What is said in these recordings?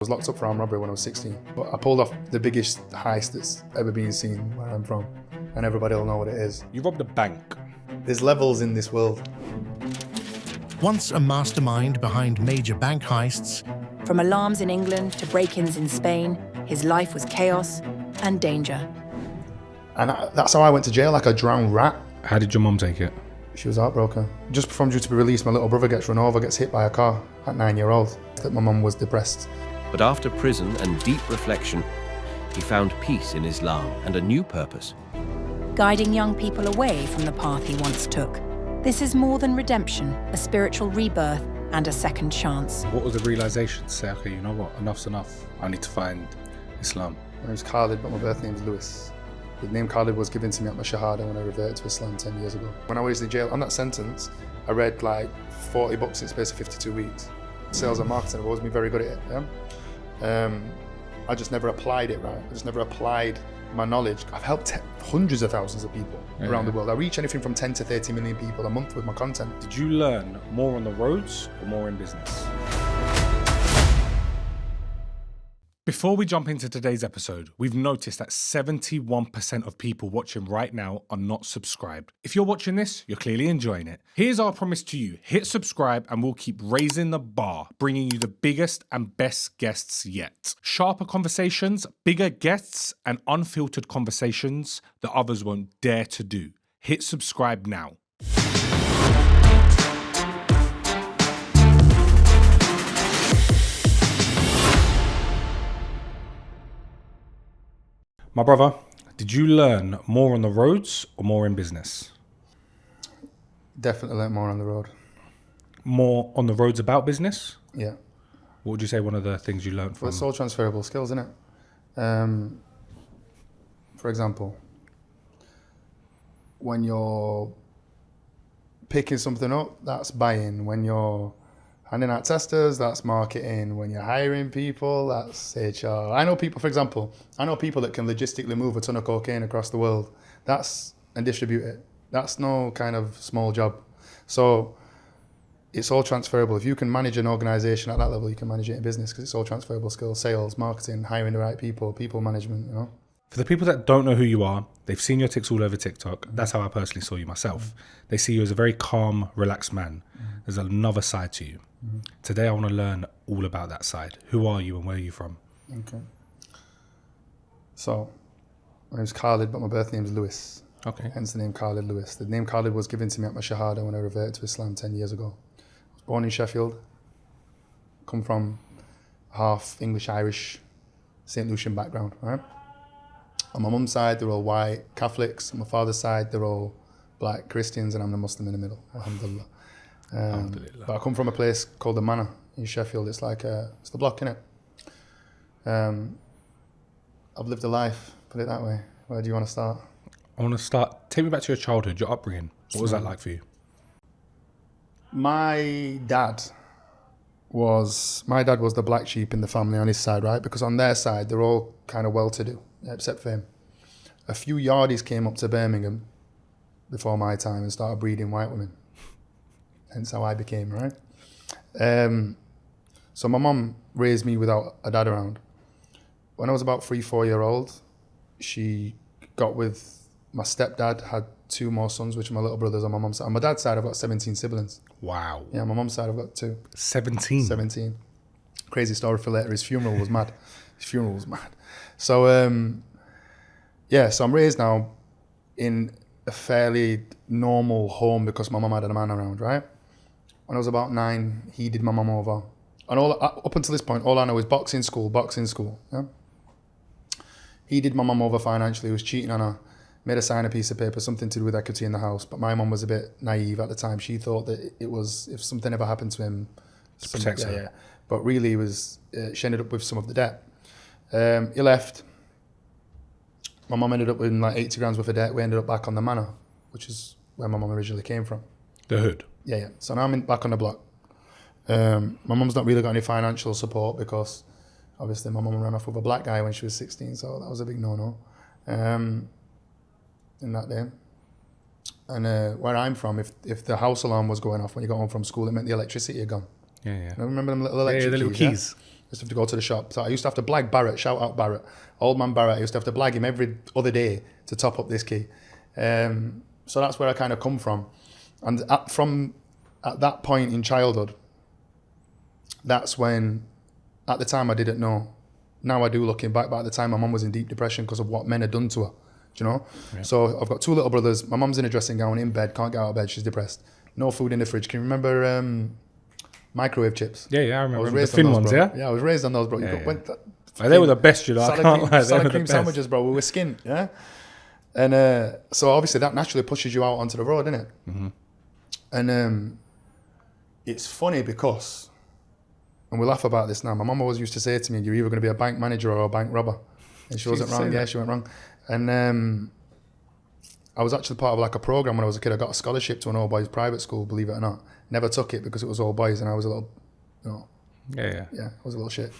I was locked up for armed robbery when I was 16, but I pulled off the biggest heist that's ever been seen where I'm from, and everybody will know what it is. You robbed a bank. There's levels in this world. Once a mastermind behind major bank heists, From alarms in England to break-ins in Spain, his life was chaos and danger. And that's how I went to jail, like a drowned rat. How did your mum take it? She was heartbroken. Just before I'm due to be released, my little brother gets run over, gets hit by a car at 9-year-old. That my mum was depressed. But after prison and deep reflection, he found peace in Islam and a new purpose. Guiding young people away from the path he once took. This is more than redemption, a spiritual rebirth and a second chance. What was the realization to say, okay, you know what, enough's enough. I need to find Islam. My name's Khalid, but my birth name's Lewis. The name Khalid was given to me at my Shahada when I reverted to Islam 10 years ago. When I was in jail, on that sentence, I read like 40 books in the space of 52 weeks. Sales and marketing, I've always been very good at it, yeah? I just never applied it right. I just never applied my knowledge. I've helped hundreds of thousands of people around the world. I reach anything from 10 to 30 million people a month with my content. Did you learn more on the roads or more in business? Before we jump into today's episode, we've noticed that 71% of people watching right now are not subscribed. If you're watching this, you're clearly enjoying it. Here's our promise to you. Hit subscribe and we'll keep raising the bar, bringing you the biggest and best guests yet. Sharper conversations, bigger guests, and unfiltered conversations that others won't dare to do. Hit subscribe now. My brother, did you learn more on the roads or more in business? Definitely learnt more on the road. More on the roads about business? Yeah. What would you say one of the things you learned from? Well, it's all transferable skills, isn't it? For example, when you're picking something up, that's buying. When you're handing out testers, that's marketing. When you're hiring people, that's HR. I know people, for example, that can logistically move a ton of cocaine across the world. And distribute it. That's no kind of small job. So it's all transferable. If you can manage an organization at that level, you can manage it in business because it's all transferable skills: sales, marketing, hiring the right people, people management, you know. For the people that don't know who you are, they've seen your tics all over TikTok. That's how I personally saw you myself. They see you as a very calm, relaxed man. There's another side to you. Today I want to learn all about that side. Who are you and where are you from? Okay. So, my name's Khalid, but my birth name's Lewis. Okay. Hence the name Khalid Lewis. The name Khalid was given to me at my Shahada when I reverted to Islam 10 years ago. I was born in Sheffield. Come from half English-Irish, St. Lucian background, right? On my mum's side, they're all white Catholics. On my father's side, they're all black Christians, and I'm the Muslim in the middle, alhamdulillah. But I come from a place called the Manor in Sheffield. It's like it's the block, innit? I've lived a life, put it that way. Where do you want to start? I want to start, take me back to your childhood, your upbringing. What was that like for you? My dad was the black sheep in the family on his side, right? Because on their side, they're all kind of well-to-do, except for him. A few yardies came up to Birmingham before my time and started breeding white women. Hence how I became, right? So my mum raised me without a dad around. When I was about 3-4 years old, she got with my stepdad, had 2 more sons, which are my little brothers on my mum's side. On my dad's side, I've got 17 siblings. Wow. Yeah, on my mum's side, I've got 2. 17? 17. Crazy story for later. His funeral was mad. So, so I'm raised now in a fairly normal home because my mum had a man around, right? When I was about 9, he did my mum over. And up until this point, all I know is boxing school, yeah? He did my mum over financially. He was cheating on her. Made her sign a piece of paper, something to do with equity in the house. But my mum was a bit naive at the time. She thought that it was, if something ever happened to him, to protect her. Yeah. But really, she ended up with some of the debt. He left. My mum ended up with like 80 grand worth of debt. We ended up back on the Manor, which is where my mum originally came from. The hood? Yeah. So now I'm back on the block. My mum's not really got any financial support because obviously my mum ran off with a black guy when she was 16, so that was a big no-no in that day. And where I'm from, if the house alarm was going off when you got home from school, it meant the electricity had gone. Yeah. I remember them little electric the little keys. used to have to go to the shop. So I used to have to blag Barrett, shout out Barrett, old man Barrett. I used to have to blag him every other day to top up this key. So that's where I kind of come from. And at that point in childhood, that's when, at the time I didn't know. Now I do looking back, but at the time my mum was in deep depression because of what men had done to her. Do you know? Yeah. So I've got 2 little brothers. My mum's in a dressing gown, in bed, can't get out of bed, she's depressed. No food in the fridge. Can you remember microwave chips? Yeah, I remember. The thin ones, bro. Yeah, I was raised on those, bro. They were the best, you know. Salad cream sandwiches, bro. We were skinned, yeah? And so obviously that naturally pushes you out onto the road, innit? Mm-hmm. And it's funny because, and we laugh about this now, my mum always used to say to me, you're either going to be a bank manager or a bank robber. And she wasn't wrong, she went wrong. And I was actually part of like a program when I was a kid. I got a scholarship to an all-boys private school, believe it or not. Never took it because it was all boys and I was a little, you know. Yeah, I was a little shit.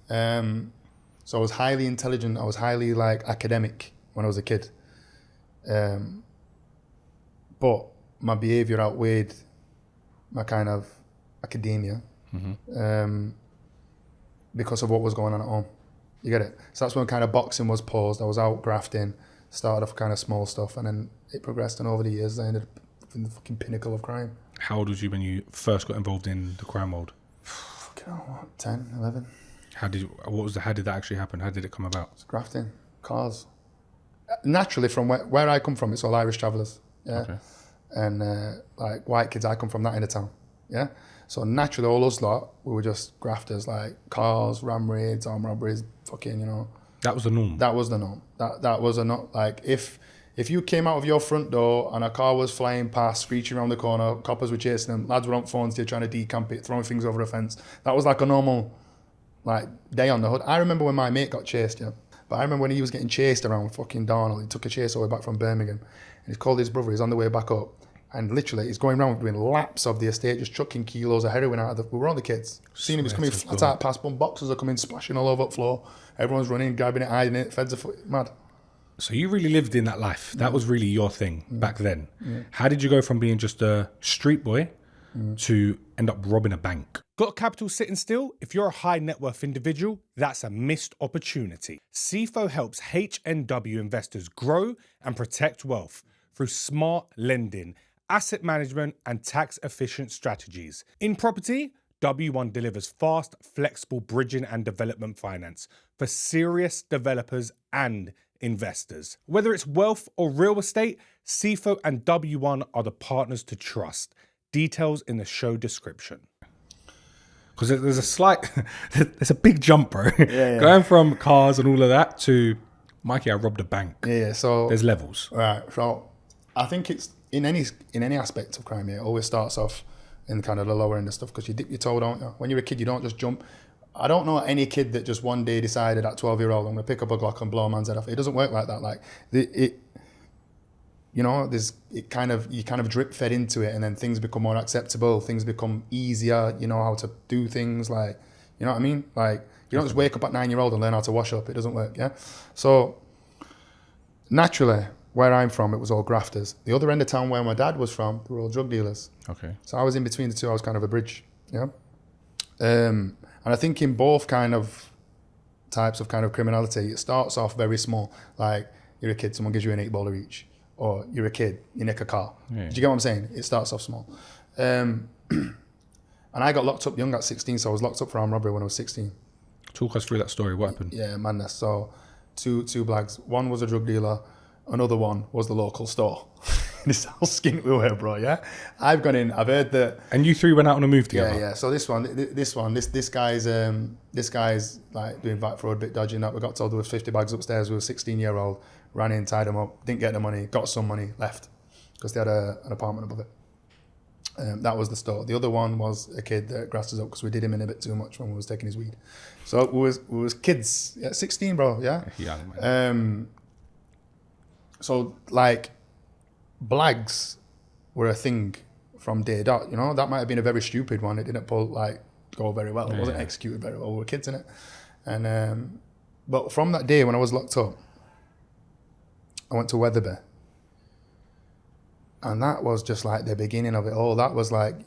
So I was highly intelligent. I was highly like academic when I was a kid. But my behaviour outweighed my kind of academia because of what was going on at home. You get it? So that's when kind of boxing was paused. I was out grafting, started off kind of small stuff, and then it progressed. And over the years, I ended up in the fucking pinnacle of crime. How old was you when you first got involved in the crime world? Fucking hell, what, 10, 11? How did that actually happen? How did it come about? It's grafting, cars. Naturally, from where I come from, it's all Irish travellers. Yeah. Okay. And like white kids, I come from that end of town. Yeah. So naturally, all us lot, we were just grafters, like cars, ram raids, armed robberies, fucking, you know. That was the norm. That was the norm. That was a not like if you came out of your front door and a car was flying past, screeching around the corner, coppers were chasing them, lads were on phones, they're trying to decamp it, throwing things over a fence. That was like a normal like day on the hood. I remember when my mate got chased, yeah. But I remember when he was getting chased around fucking Darnell. He took a chase all the way back from Birmingham, and he's called his brother. He's on the way back up, and literally he's going around doing laps of the estate, just chucking kilos of heroin out of the. We were on the kids. Seen him. He's coming flat out past one. Boxes are coming splashing all over the floor. Everyone's running, grabbing it, hiding it. Feds are mad. So you really lived in that life. That was really your thing back then. How did you go from being just a street boy to end up robbing a bank? Got capital sitting still? If you're a high net worth individual, that's a missed opportunity. CFO helps HNW investors grow and protect wealth through smart lending, asset management, and tax efficient strategies. In property, W1 delivers fast, flexible bridging and development finance for serious developers and investors. Whether it's wealth or real estate, CFO and W1 are the partners to trust. Details in the show description. Because there's a big jump, bro. Yeah. Going from cars and all of that to, Mikey, I robbed a bank. Yeah, so there's levels. Right, so I think it's in any aspect of crime, it always starts off in kind of the lower end of stuff because you dip your toe, don't you? When you're a kid, you don't just jump. I don't know any kid that just one day decided at 12-year-old, I'm going to pick up a Glock and blow a man's head off. It doesn't work like that. Like, you know, you kind of drip fed into it, and then things become more acceptable, things become easier, you know how to do things, like, you know what I mean? Like, you don't just wake up at 9-year-old and learn how to wash up. It doesn't work, yeah? So, naturally, where I'm from, it was all grafters. The other end of town where my dad was from, they were all drug dealers. Okay. So I was in between the two. I was kind of a bridge, yeah? And I think in both kind of types of kind of criminality, it starts off very small. Like, you're a kid, someone gives you an 8-baller each. Or you're a kid, you nick a car. Yeah. Do you get what I'm saying? It starts off small. And I got locked up young at 16, so I was locked up for armed robbery when I was 16. Talk us through that story. What happened? Yeah, madness. So two blags. One was a drug dealer. Another one was the local store. This is how skint we were, bro, yeah? I've gone in, I've heard that... And you three went out on a move together? Yeah. So this guy's like doing VAT fraud, bit dodgy and that. We got told there was 50 bags upstairs. We were 16-year-old, ran in, tied him up, didn't get the money, got some money, left. Because they had an apartment above it. That was the store. The other one was a kid that grassed us up because we did him in a bit too much when we was taking his weed. So we was kids, 16, bro, yeah? Yeah, man. So, like, blags were a thing from day dot, you know? That might have been a very stupid one. It didn't go very well. It wasn't executed very well. We were kids in it. And but from that day when I was locked up, I went to Wetherby. And that was just like the beginning of it all. That was like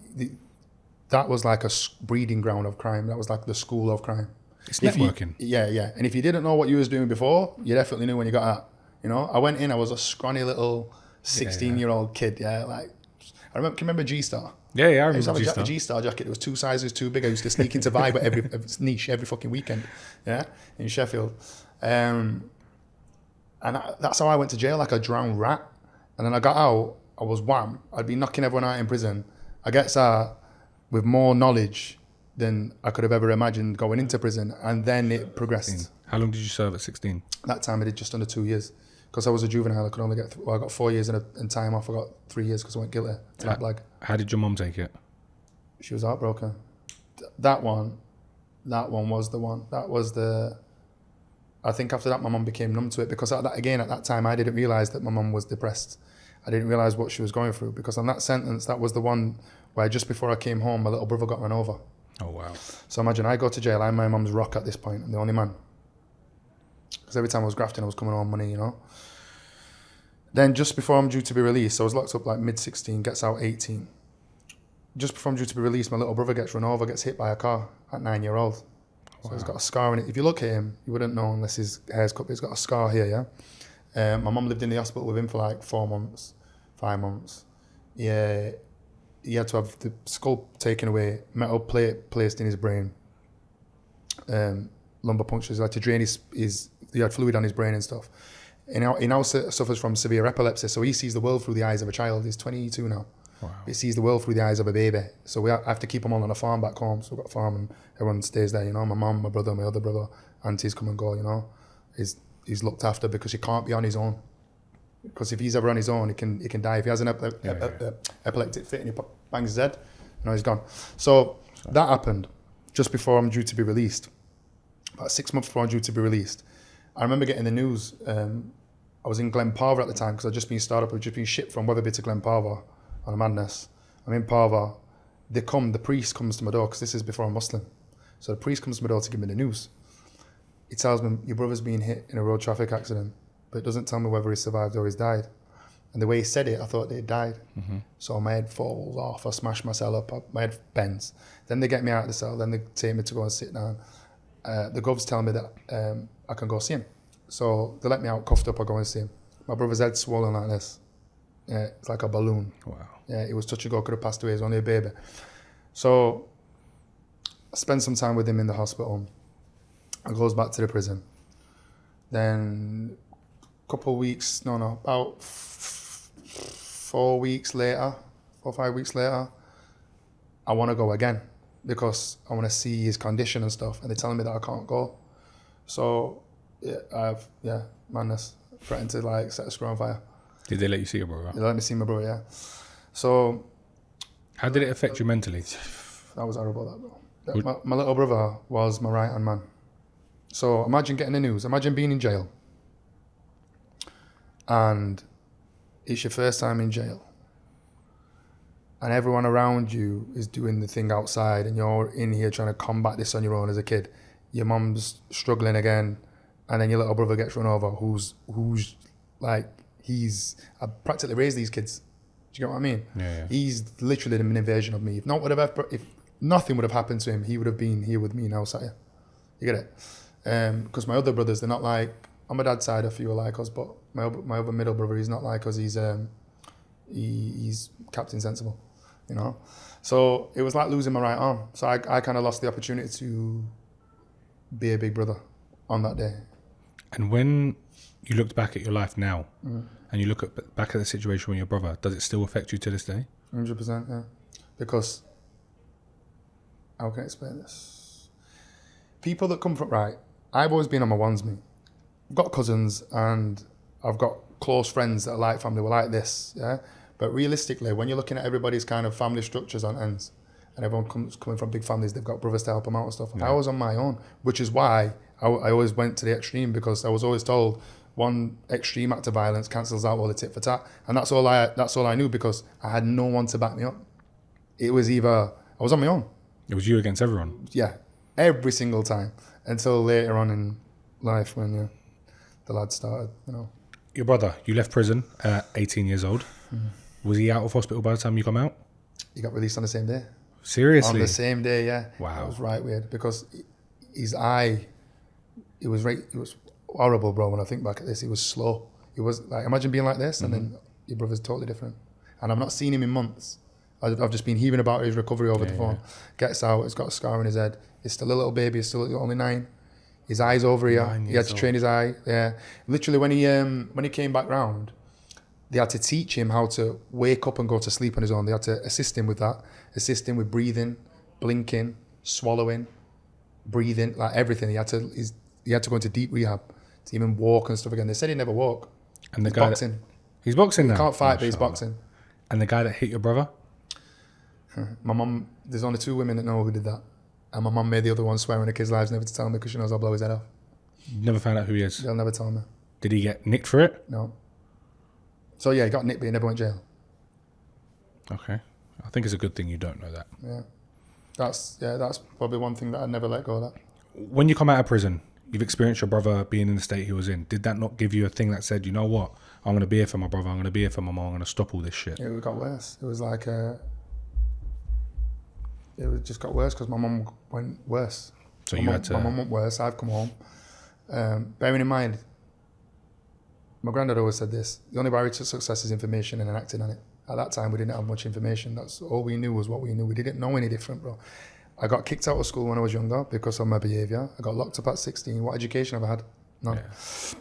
a breeding ground of crime. That was like the school of crime. It's networking. Yeah. And if you didn't know what you was doing before, you definitely knew when you got out. You know, I went in, I was a scrawny little 16-year-old kid. Yeah, like can you remember G-Star? Yeah, I I remember used to have G-Star. a G-Star jacket. It was 2 sizes too big. I used to sneak into Viber every niche every fucking weekend. Yeah, in Sheffield. And that's how I went to jail, like a drowned rat. And then I got out, I was wham. I'd be knocking everyone out in prison. I get out with more knowledge than I could have ever imagined going into prison. And then it progressed. How long did you serve at 16? That time I did just under 2 years. Because I was a juvenile, I could only get, I got 4 years and time off. I got 3 years because I went guilty to that blag. How did your mum take it? She was heartbroken. That one was the one. That was the... I think after that, my mum became numb to it because at that time, I didn't realise that my mum was depressed. I didn't realise what she was going through because on that sentence, that was the one where just before I came home, my little brother got run over. Oh, wow. So imagine I go to jail, I'm my mum's rock at this point, I'm the only man. Because every time I was grafting, I was coming home money, you know. Then just before I'm due to be released, so I was locked up like mid-16, gets out 18. Just before I'm due to be released, my little brother gets run over, gets hit by a car at 9-year-old. So he's got a scar in it. If you look at him, you wouldn't know unless his hair's cut, but he's got a scar here, yeah? My mum lived in the hospital with him for like 4 months, 5 months. Yeah, he had to have the skull taken away, metal plate placed in his brain, lumbar punctures, like to drain he had fluid on his brain and stuff. And he now suffers from severe epilepsy, so he sees the world through the eyes of a child. He's 22 now. Wow. He sees the world through the eyes of a baby. So we have to keep him all on a farm back home. So we've got a farm and everyone stays there, you know. My mum, my brother, my other brother, aunties come and go, you know. He's looked after because he can't be on his own. Because if he's ever on his own, he can die. If he has an epileptic fit and he bangs his head, you know, he's gone. So that happened just before I'm due to be released. About 6 months before I'm due to be released. I remember getting the news. I was in Glenparva at the time because I'd just been started up. I'd just been shipped from Wetherby to Glenparva on a madness. I'm in Parva. The priest comes to my door because this is before I'm Muslim. So the priest comes to my door to give me the news. He tells me, your brother's been hit in a road traffic accident, but it doesn't tell me whether he survived or he's died. And the way he said it, I thought they'd died. Mm-hmm. So my head falls off. I smash my cell up. My head bends. Then they get me out of the cell. Then they take me to go and sit down. The gov's telling me that I can go see him. So they let me out, cuffed up, I go and see him. My brother's head swollen like this. Yeah, it's like a balloon. Wow. Yeah, it was touch and go, could have passed away, he was only a baby. So I spent some time with him in the hospital. I goes back to the prison. Then about 4 weeks later, 4 or 5 weeks later, I want to go again because I want to see his condition and stuff, and they're telling me that I can't go. So madness, threatened to like set a screw on fire. Did they let you see your brother? They let me see my brother, yeah. So... How did it affect you mentally? That was horrible, that though. My little brother was my right-hand man. So imagine getting the news, imagine being in jail. And it's your first time in jail. And everyone around you is doing the thing outside and you're in here trying to combat this on your own as a kid. Your mum's struggling again, and then your little brother gets run over who's like, I practically raised these kids. Do you get what I mean? Yeah. He's literally the mini version of me. If nothing would have happened to him, he would have been here with me now, sat here. You get it? Because my other brothers, they're not like, on my dad's side, a few are like us, but my other middle brother, he's not like us. He's Captain Sensible, you know? So it was like losing my right arm. So I kind of lost the opportunity to be a big brother on that day. And when you looked back at your life now, and you look back at the situation with your brother, does it still affect you to this day? 100%, yeah. Because, how can I explain this? People that come from, I've always been on my ones, me. I've got cousins and I've got close friends that are like family, were like this, yeah? But realistically, when you're looking at everybody's kind of family structures on ends, and everyone coming from big families, they've got brothers to help them out and stuff. Yeah. I was on my own, which is why I always went to the extreme, because I was always told one extreme act of violence cancels out all the tit for tat, and that's all I knew, because I had no one to back me up. It was either I was on my own. It was you against everyone. Yeah, every single time, until later on in life when the lads started. You know, your brother, you left prison at 18 years old. Was he out of hospital by the time you come out? He got released on the same day. Seriously? On the same day, yeah. Wow. It was right weird, because his eye, it was horrible, bro. When I think back at this, it was slow. It was like, imagine being like this, and then your brother's totally different. And I've not seen him in months. I've just been hearing about his recovery over the phone. Gets out, he's got a scar on his head. He's still a little baby, he's still only 9. His eye's over here. He had to train his eye. Yeah, literally when he came back round, they had to teach him how to wake up and go to sleep on his own. They had to assist him with that, assist him with breathing, blinking, swallowing, breathing, like everything. He had to go into deep rehab to even walk and stuff again. They said he'd never walk. And the He's guy boxing. He's boxing now. He can't fight, but he's boxing. And the guy that hit your brother? My mum, there's only 2 women that know who did that. And my mum made the other one swear on her kids' lives never to tell me because she knows I'll blow his head off. You never found out who he is? They'll never tell me. Did he get nicked for it? No. So yeah, he got nicked, but he never went to jail. Okay. I think it's a good thing you don't know that. Yeah. That's probably one thing that I'd never let go of that. When you come out of prison, you've experienced your brother being in the state he was in. Did that not give you a thing that said, you know what? I'm going to be here for my brother. I'm going to be here for my mom. I'm going to stop all this shit. It got worse. It was like, just got worse because my mum went worse. So my mum went worse. I've come home. Bearing in mind, my granddad always said this: the only barrier to success is information and acting on it. At that time, we didn't have much information. That's all we knew was what we knew. We didn't know any different, bro. I got kicked out of school when I was younger because of my behaviour. I got locked up at 16. What education have I had? None. Yeah.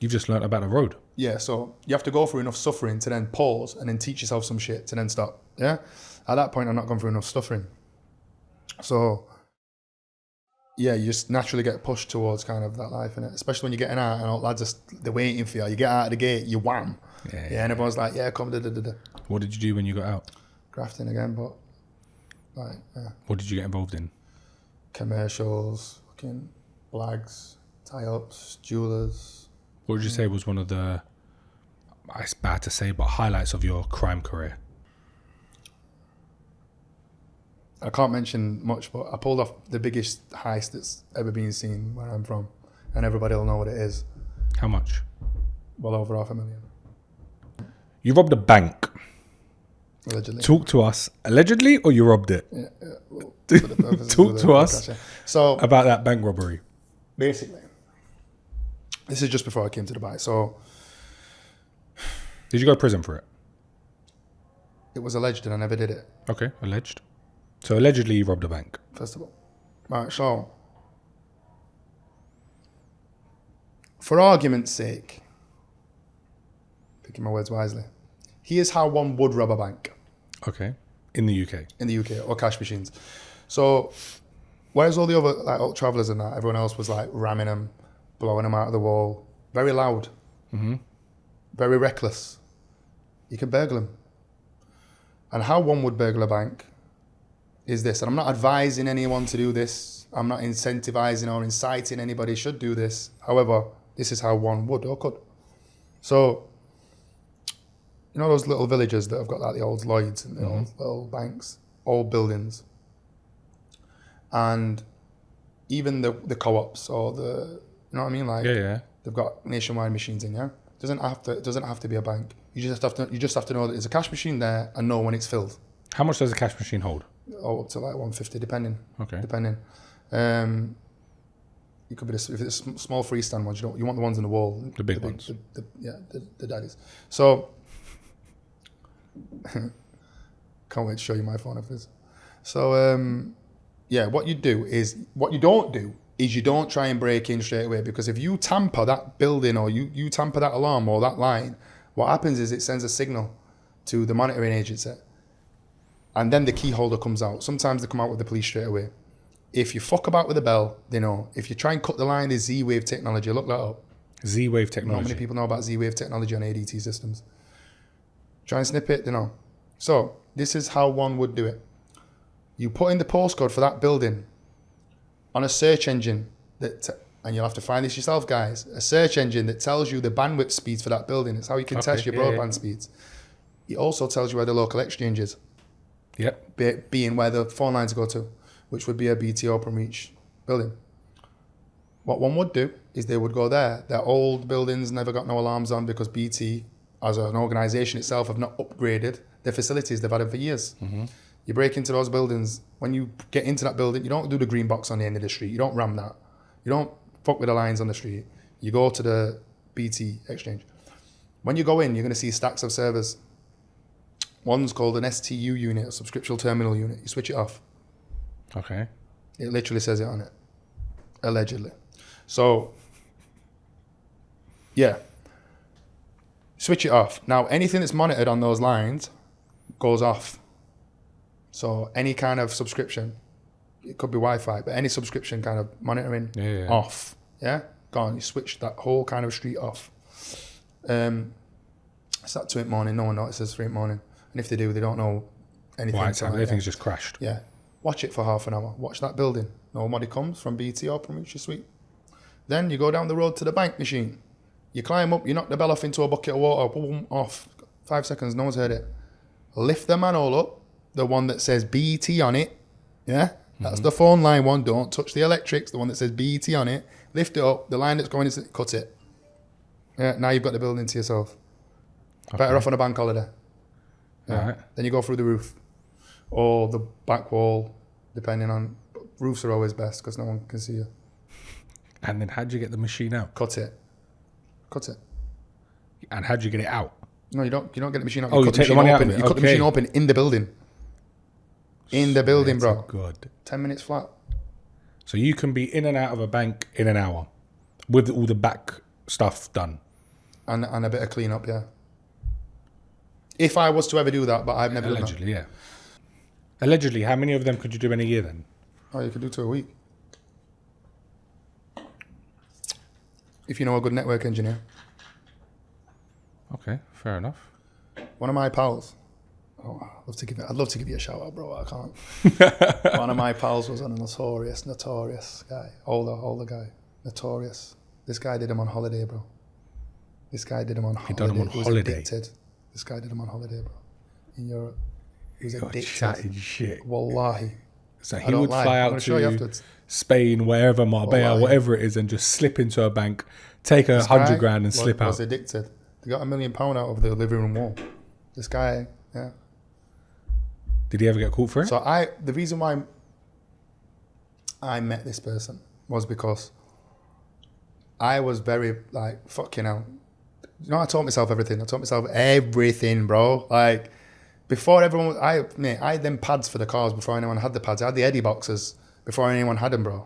You've just learnt about the road. Yeah, so you have to go through enough suffering to then pause and then teach yourself some shit to then stop. Yeah? At that point, I've not gone through enough suffering. So, yeah, you just naturally get pushed towards kind of that life, innit? Especially when you're getting out and all lads they're waiting for you. You get out of the gate, you wham. Yeah, and everyone's like, yeah, come, da. What did you do when you got out? Grafting again, but like, yeah. What did you get involved in? Commercials, fucking blags, tie-ups, jewellers. What would you say was one of the, it's bad to say, but highlights of your crime career? I can't mention much, but I pulled off the biggest heist that's ever been seen where I'm from, and everybody will know what it is. How much? Well over $500,000. You robbed a bank. Allegedly. Talk to us. Allegedly, or you robbed it? Yeah, well, Talk to us so about that bank robbery. Basically, this is just before I came to Dubai. So, did you go to prison for it? It was alleged and I never did it. Okay, alleged. So allegedly you robbed a bank. First of all. Right, so, for argument's sake, picking my words wisely, here's how one would rob a bank. Okay. In the UK. In the UK, or cash machines. So, whereas all the other like travellers and that, everyone else was like ramming them, blowing them out of the wall, very loud, very reckless. You can burgle them. And how one would burgle a bank is this, and I'm not advising anyone to do this. I'm not incentivizing or inciting anybody should do this. However, this is how one would or could. So, you know those little villages that have got like the old Lloyds and the old little banks, old buildings, and even the co-ops or the, you know what I mean, like they've got nationwide machines in. Yeah, it doesn't have to be a bank. You just have to know that there's a cash machine there and know when it's filled. How much does a cash machine hold? Oh, up to like 150, depending. Okay. Depending. You could be if it's small freestand ones. You want the ones in the wall. The big ones. The daddies. So. Can't wait to show you my phone after this. So, what you don't do is you don't try and break in straight away, because if you tamper that building or you tamper that alarm or that line, what happens is it sends a signal to the monitoring agency, and then the key holder comes out. Sometimes they come out with the police straight away. If you fuck about with the bell, they know. If you try and cut the line, there's Z-Wave technology. Look that up. Z-Wave technology. Not many people know about Z-Wave technology on ADT systems. Try and snip it, they know. So, this is how one would do it. You put in the postcode for that building on a search engine, and you'll have to find this yourself, guys, a search engine that tells you the bandwidth speeds for that building. It's how you can test your broadband speeds. It also tells you where the local exchange is. Yep. Being where the phone lines go to, which would be a BT Openreach building. What one would do is they would go there. Their old buildings never got no alarms on because BT, as an organisation itself, have not upgraded their facilities. They've had them for years. You break into those buildings. When you get into that building, you don't do the green box on the end of the street. You don't ram that. You don't fuck with the lines on the street. You go to the BT exchange. When you go in, you're going to see stacks of servers. One's called an STU unit, a subscription terminal unit. You switch it off. Okay. It literally says it on it. Allegedly. So, yeah. Switch it off. Now, anything that's monitored on those lines goes off. So, any kind of subscription, it could be Wi-Fi, but any subscription kind of monitoring, off. Yeah? Gone. You switch that whole kind of street off. It's at 2 a.m. no one notices 3 a.m. And if they do, they don't know anything. Why? Everything's just crashed. Yeah. Watch it for half an hour. Watch that building. Nobody comes from BT or from your suite. Then you go down the road to the bank machine. You climb up, you knock the bell off into a bucket of water, boom, off. 5 seconds, no one's heard it. Lift the manhole up, the one that says BT on it. Yeah? That's the phone line one. Don't touch the electrics, the one that says BT on it. Lift it up, the line that's going is cut it. Yeah, now you've got the building to yourself. Better off on a bank holiday. Yeah. Right. Then you go through the roof or the back wall, depending on. Roofs are always best because no one can see you. And then how'd you get the machine out? Cut it. And how'd you get it out? No, you don't get the machine out. Oh, you take the money out open. of it. You cut the machine open in the building. In the building, bro. Good. 10 minutes flat. So you can be in and out of a bank in an hour with all the back stuff done. And a bit of clean up, yeah. If I was to ever do that, but I've never done that. Allegedly, yeah. Allegedly, how many of them could you do in a year then? Oh, you could do 2 a week. If you know a good network engineer. Okay, fair enough. One of my pals. Oh, I'd love to give you a shout out, bro. I can't. One of my pals was on a notorious guy. Older guy. Notorious. This guy did him on holiday, bro. This guy did him on holiday. He done him on He was holiday? addicted. This guy did him on holiday, bro. In Europe. He was You're addicted. chatting shit. Wallahi. So I he don't would lie. fly I'm out gonna show you to afterwards. Spain, wherever, Marbella, Wallahi. whatever it is, and just slip into a bank, take This 100 guy grand and slip was out. addicted. They got £1 million out of the living room wall. This guy, yeah. Did he ever get caught for it? So the reason why I met this person was because I was very like, fucking hell. You know, I taught myself everything. I taught myself everything, bro. Like, before everyone, I had them pads for the cars before anyone had the pads. I had the Eddie boxes before anyone had them, bro. You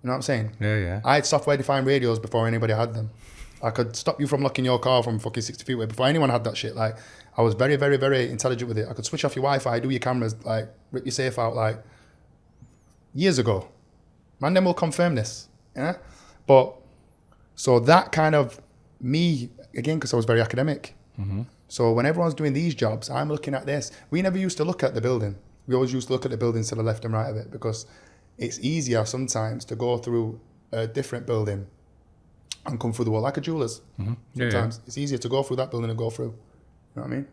know what I'm saying? Yeah. I had software-defined radios before anybody had them. I could stop you from locking your car from fucking 60 feet away before anyone had that shit. Like, I was very, very, very intelligent with it. I could switch off your Wi-Fi, do your cameras, like, rip your safe out, like, years ago. Man, then will confirm this, yeah? But, so that kind of me, again, because I was very academic. Mm-hmm. So when everyone's doing these jobs, I'm looking at this. We never used to look at the building. We always used to look at the buildings to the left and right of it because it's easier sometimes to go through a different building and come through the wall, like a jeweler's. Mm-hmm. Sometimes it's easier to go through that building and go through. You know what I mean?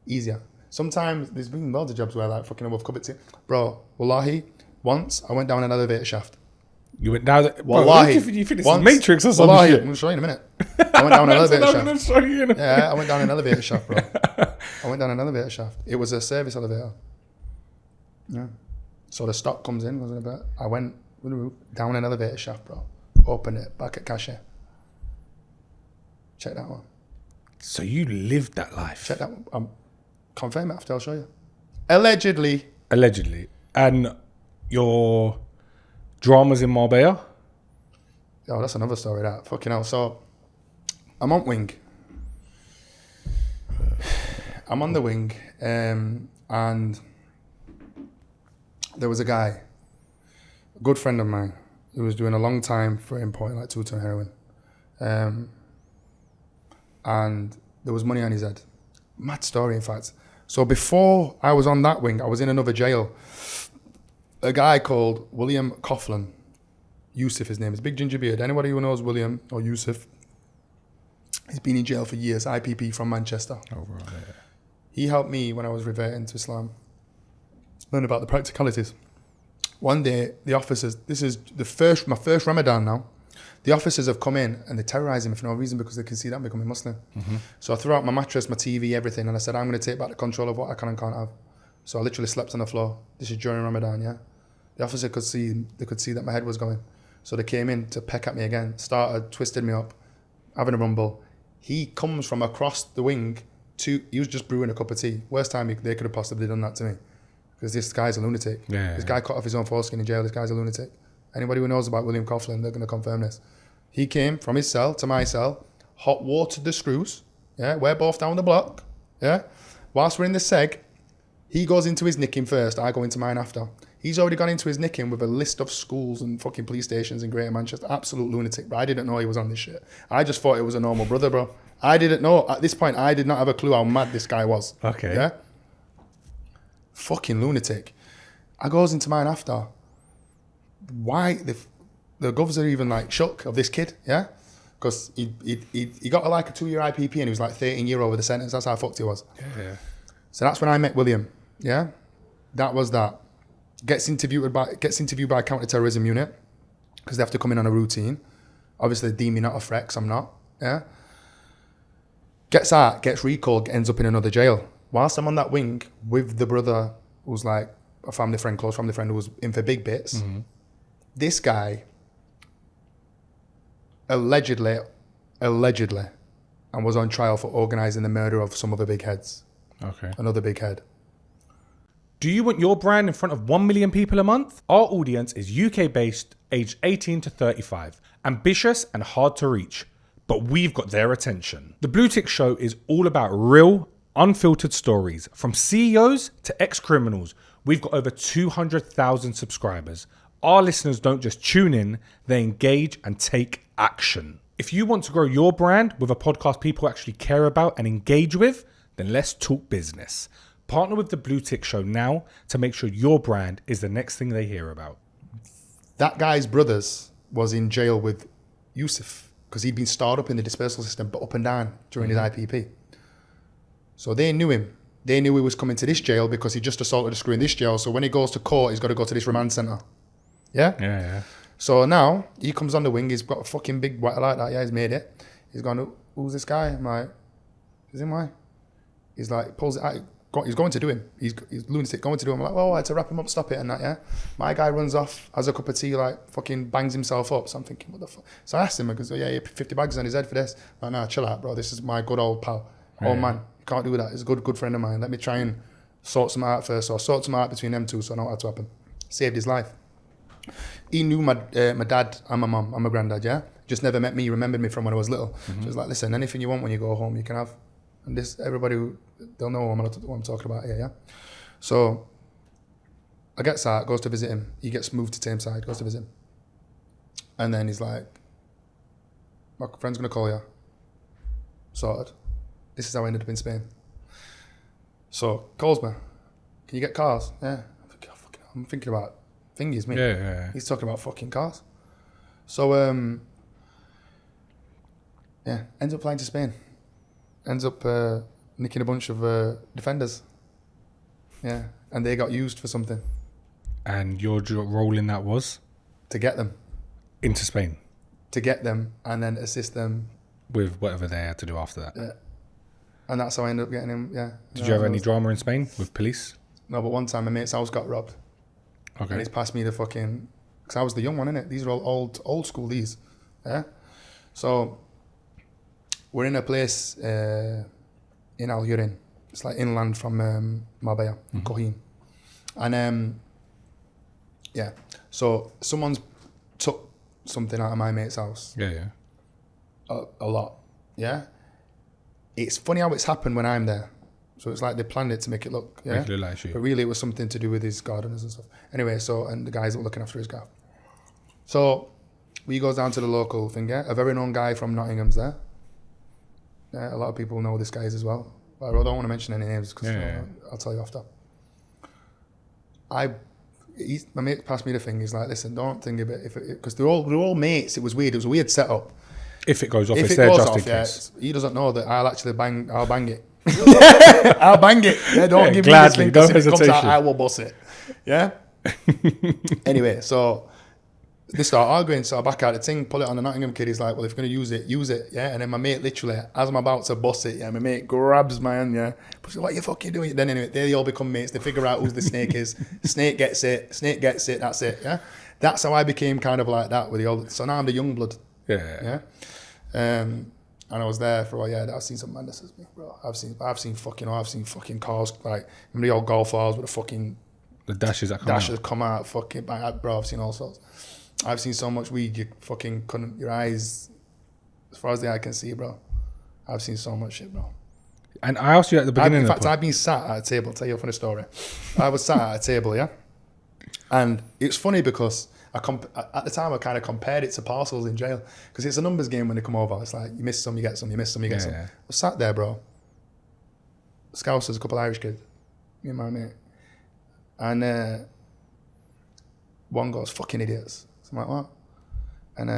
Easier. Sometimes there's been loads of jobs where like fucking above cupboards. Bro, wallahi, once I went down an elevator shaft. You went down. Wallahi, you think this once, is Matrix or something? wallahi, Shit? I'm going to show you in a minute. I went down an elevator I'm gonna shaft. show you in a Yeah, I went down an elevator shaft, bro. I went down an elevator shaft. It was a service elevator. Yeah. So the stock comes in, goes in a bit. I went down an elevator shaft, bro. Opened it, back at cashier. Check that one. So you lived that life? Check that one. Confirm it after, I'll show you. Allegedly. And your dramas in Marbella? Oh, that's another story, that. Fucking hell. So, I'm on wing. I'm on the wing, and there was a guy, a good friend of mine, who was doing a long time for importing like 2 ton heroin. And there was money on his head. Mad story, in fact. So before I was on that wing, I was in another jail. A guy called William Coughlin, Yusuf his name is, big ginger beard. Anybody who knows William or Yusuf, he's been in jail for years, IPP from Manchester. Oh, right. Yeah. He helped me when I was reverting to Islam, learn about the practicalities. One day, the officers, this is my first Ramadan now, the officers have come in and they're terrorising me for no reason because they can see that I'm becoming Muslim. Mm-hmm. So I threw out my mattress, my TV, everything, and I said, I'm going to take back the control of what I can and can't have. So I literally slept on the floor. This is during Ramadan, yeah? The officer could see that my head was going. So they came in to peck at me again, twisted me up, having a rumble. He comes from across the wing he was just brewing a cup of tea. Worst time they could have possibly done that to me. Because this guy's a lunatic. This guy cut off his own foreskin in jail. This guy's a lunatic. Anybody who knows about William Coughlin, they're going to confirm this. He came from his cell to my cell, hot watered the screws. Yeah, we're both down the block. Yeah, whilst we're in the seg, he goes into his nicking first. I go into mine after. He's already gone into his nicking with a list of schools and fucking police stations in Greater Manchester. Absolute lunatic. But I didn't know he was on this shit. I just thought it was a normal brother, bro. I didn't know. At this point, I did not have a clue how mad this guy was. Okay. Yeah. Fucking lunatic. I goes into mine after. Why the govs are even like shook of this kid? Yeah. Because he got like a 2-year IPP and he was like 13 year over the sentence. That's how fucked he was. Yeah. So that's when I met William. Yeah. That was that. Gets interviewed by counter-terrorism unit because they have to come in on a routine. Obviously, they deem me not a threat because I'm not. Yeah. Gets out, gets recalled, ends up in another jail. Whilst I'm on that wing with the brother who's like a close family friend who was in for big bits, this guy allegedly, and was on trial for organising the murder of some other big heads. Okay. Another big head. Do you want your brand in front of 1 million people a month? Our audience is UK-based, aged 18 to 35, ambitious and hard to reach, but we've got their attention. The BlueTick Show is all about real, unfiltered stories, from CEOs to ex-criminals. We've got over 200,000 subscribers. Our listeners don't just tune in, they engage and take action. If you want to grow your brand with a podcast people actually care about and engage with, then let's talk business. Partner with the BlueTick Show now to make sure your brand is the next thing they hear about. That guy's brothers was in jail with Yusuf because he'd been starred up in the dispersal system, but up and down during his IPP. So they knew him. They knew he was coming to this jail because he just assaulted a screw in this jail. So when he goes to court, he's got to go to this remand centre. Yeah? Yeah. So now he comes on the wing. He's got a fucking big white like that. Yeah, he's made it. He's gone, who's this guy? I'm like, is him why? He's like, pulls it out. He's going to do him. He's lunatic going to do him. I'm like, well, I had to wrap him up, stop it and that, yeah? My guy runs off, has a cup of tea, like, fucking bangs himself up. So I'm thinking, what the fuck? So I asked him, I goes, yeah, 50 bags on his head for this. I'm like, nah, chill out, bro. This is my good old pal. Oh, man, you can't do that. He's a good friend of mine. Let me try and sort some out first. So I sorted some out between them two, so I know what had to happen. Saved his life. He knew my dad and my mum and my granddad, yeah? Just never met me, remembered me from when I was little. So he was like, listen, anything you want when you go home, you can have. And this, everybody, they'll know what I'm talking about here, yeah? So, I get out, goes to visit him. He gets moved to Tameside, goes to visit him. And then he's like, my friend's going to call you. Sorted. This is how I ended up in Spain. So, calls me. Can you get cars? Yeah. I'm thinking about thingies, mate. Yeah. He's talking about fucking cars. So, ends up flying to Spain. Ends up nicking a bunch of defenders. Yeah. And they got used for something. And your role in that was? To get them. Into Spain. To get them and then assist them. With whatever they had to do after that. Yeah. And that's how I ended up getting him, yeah. Did you have any drama in Spain with police? No, but one time my mate's house got robbed. Okay. And he's passed me the fucking... Because I was the young one, innit? These are all old school, these. Yeah? So... We're in a place in Alhurin. It's like inland from Marbella, Cojín. And so someone's took something out of my mate's house. Yeah. A lot, yeah? It's funny how it's happened when I'm there. So it's like they planned it to make it look, yeah? Make it look like shit. But really it was something to do with his gardeners and stuff. Anyway, and the guys that were looking after his garden. So we goes down to the local thing, yeah? A very known guy from Nottingham's there. A lot of people know this guy as well. But I don't want to mention any names because I'll tell you after. My mate passed me the thing. He's like, listen, don't think of it. Because they're all mates. It was weird. It was a weird setup. If it goes off, it's there just in case. He doesn't know that I'll bang it. I'll bang it. Yeah, don't give gladly, me this thing because no if it comes out, hesitation. I will bust it. Yeah? Anyway, so They start arguing, so I back out the thing, pull it on the Nottingham kid. He's like, well, if you're going to use it, yeah? And then my mate literally, as I'm about to bust it, yeah, my mate grabs my hand, yeah? But what are you fucking doing? Then anyway, they all become mates. They figure out who the snake is. Snake gets it, that's it, yeah? That's how I became kind of like that with the old... So now I'm the young blood. Yeah. And I was there for, I've seen some madnesses, bro. I've seen fucking cars, like, remember the old Golf R's with the fucking... The dashes that come out, fucking, bro, I've seen all sorts. I've seen so much weed, you fucking couldn't, your eyes, as far as the eye can see, bro. I've seen so much shit, bro. And I asked you at the beginning in fact, I've been sat at a table, I'll tell you a funny story. I was sat at a table, yeah? And it's funny because at the time I kind of compared it to parcels in jail, because it's a numbers game when they come over. It's like, you miss some, you get some, you miss some, you get some. Yeah. I was sat there, bro. Scousers, a couple of Irish kids, me and my mate. And one goes, fucking idiots. So I'm like, what? And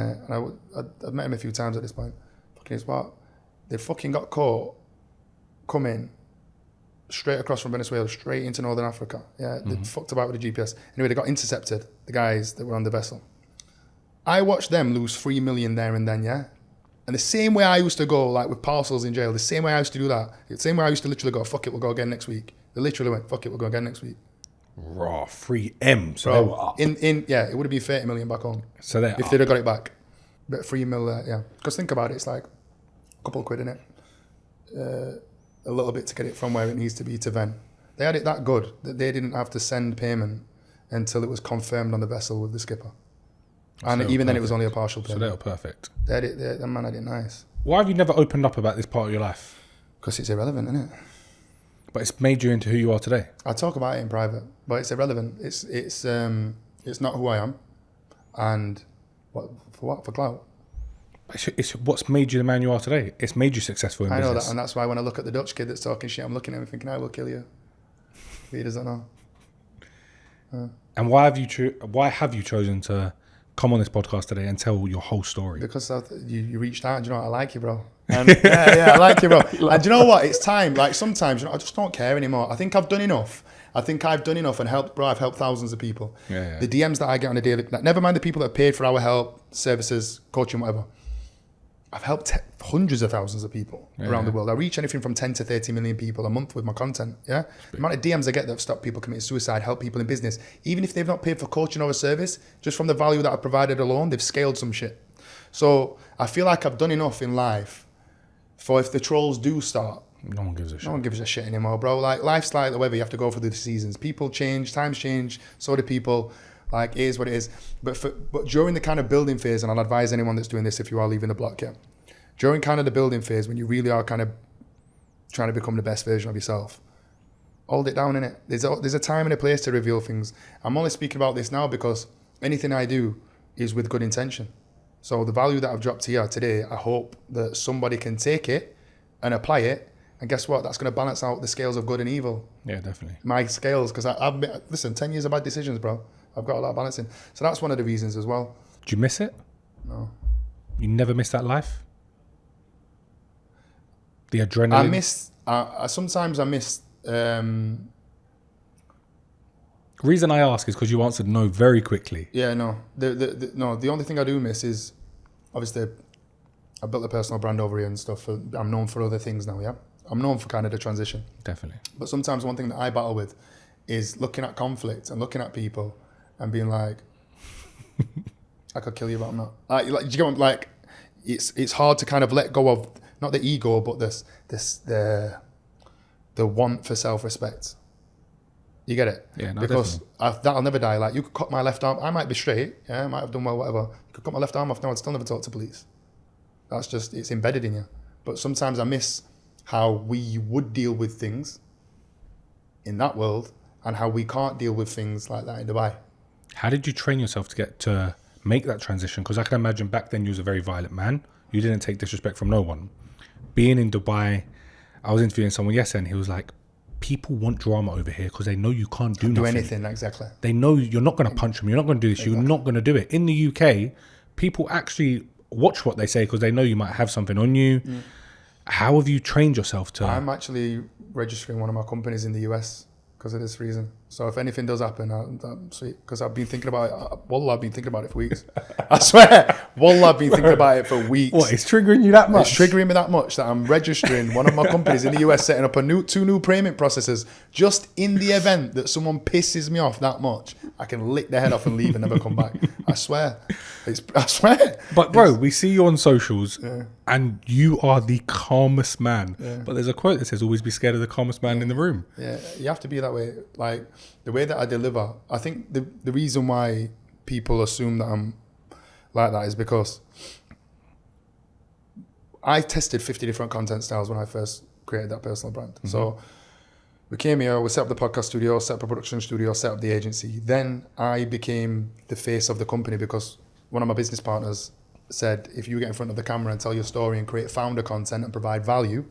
I've met him a few times at this point. Fucking idiots, what? They fucking got caught coming straight across from Venezuela, straight into Northern Africa. Yeah, they fucked about with the GPS. Anyway, they got intercepted, the guys that were on the vessel. I watched them lose 3 million there and then, yeah? And the same way I used to go, like with parcels in jail, the same way I used to do that, the same way I used to literally go, fuck it, we'll go again next week. They literally went, fuck it, we'll go again next week. Raw, 3M. So bro, they were up. It would have been 30 million back home. So they're if they'd have got it back. But 3 mil there, yeah. Because think about it, it's like a couple of quid in it. A little bit to get it from where it needs to be to Ven. They had it that good that they didn't have to send payment until it was confirmed on the vessel with the skipper. And so even then it was only a partial payment. So they were perfect. They had it, the man had it nice. Why have you never opened up about this part of your life? Because it's irrelevant, isn't it? But it's made you into who you are today. I talk about it in private, but it's irrelevant. It's not who I am, and for clout. It's what's made you the man you are today. It's made you successful in business. I know that, and that's why when I look at the Dutch kid that's talking shit, I'm looking at him thinking, I will kill you. But he doesn't know. And why have you chosen to come on this podcast today and tell your whole story? Because you reached out, and you know what? I like you, bro. And I like you, bro. And do you know what? It's time. Like sometimes, I just don't care anymore. I think I've done enough. And helped, bro. I've helped thousands of people. Yeah. The DMs that I get on a daily, like, never mind the people that have paid for our help, services, coaching, whatever. I've helped hundreds of thousands of people around the world. I reach anything from 10 to 30 million people a month with my content. Yeah, the amount of DMs I get that have stopped people committing suicide, help people in business, even if they've not paid for coaching or a service, just from the value that I've provided alone, they've scaled some shit. So I feel like I've done enough in life for if the trolls do start. No one gives a shit. No one gives a shit anymore, bro. Like life's like the weather. You have to go through the seasons. People change, times change, so do people. Like, it is what it is. But during the kind of building phase, and I'll advise anyone that's doing this if you are leaving the block, yeah. During kind of the building phase, when you really are kind of trying to become the best version of yourself, hold it down, innit? There's a time and a place to reveal things. I'm only speaking about this now because anything I do is with good intention. So the value that I've dropped here today, I hope that somebody can take it and apply it. And guess what? That's going to balance out the scales of good and evil. Yeah, definitely. My scales, because I've been, listen, 10 years of bad decisions, bro. I've got a lot of balancing. So that's one of the reasons as well. Do you miss it? No. You never miss that life? The adrenaline? Sometimes I miss... Reason I ask is because you answered no very quickly. Yeah, no. The only thing I do miss is, obviously, I built a personal brand over here and stuff. I'm known for other things now, yeah? I'm known for kind of the transition. Definitely. But sometimes one thing that I battle with is looking at conflict and looking at people and being like, I could kill you, but I'm not. Like, do you get what, like, it's hard to kind of let go of, not the ego, but the want for self-respect. You get it? Yeah, no, because that'll never die. Like, you could cut my left arm. I might be straight. Yeah, I might have done well, whatever. You could cut my left arm off now. I'd still never talk to police. That's just, it's embedded in you. But sometimes I miss how we would deal with things in that world and how we can't deal with things like that in Dubai. How did you train yourself to make that transition? Because I can imagine back then you was a very violent man. You didn't take disrespect from no one. Being in Dubai, I was interviewing someone yesterday and he was like, people want drama over here because they know you can't do nothing. Anything, exactly. They know you're not going to punch them. You're not going to do this. Exactly. You're not going to do it. In the UK, people actually watch what they say because they know you might have something on you. Mm. How have you trained yourself to... I'm actually registering one of my companies in the US because of this reason. So if anything does happen, I'm sweet. Because I've been thinking about it. Wallah, I've been thinking about it for weeks. I swear. Wallah, I've been thinking about it for weeks. What, it's triggering you that much? It's triggering me that much that I'm registering one of my companies in the US, setting up two new payment processors, just in the event that someone pisses me off that much, I can lick their head off and leave and never come back. I swear. I swear. But bro, we see you on socials and you are the calmest man. Yeah. But there's a quote that says, always be scared of the calmest man in the room. Yeah, you have to be that way. Like, the way that I deliver, I think the reason why people assume that I'm like that is because I tested 50 different content styles when I first created that personal brand. Mm-hmm. So we came here, we set up the podcast studio, set up a production studio, set up the agency. Then I became the face of the company because one of my business partners said, if you get in front of the camera and tell your story and create founder content and provide value,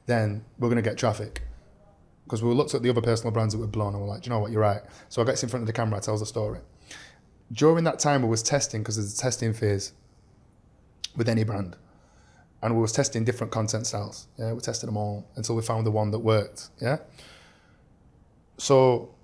then we're going to get traffic. Because we looked at the other personal brands that were blown and we're like, do you know what, you're right. So I gets in front of the camera, I tells the story. During that time, we was testing, because there's a testing phase with any brand. And we was testing different content styles. Yeah, we tested them all until we found the one that worked. Yeah. So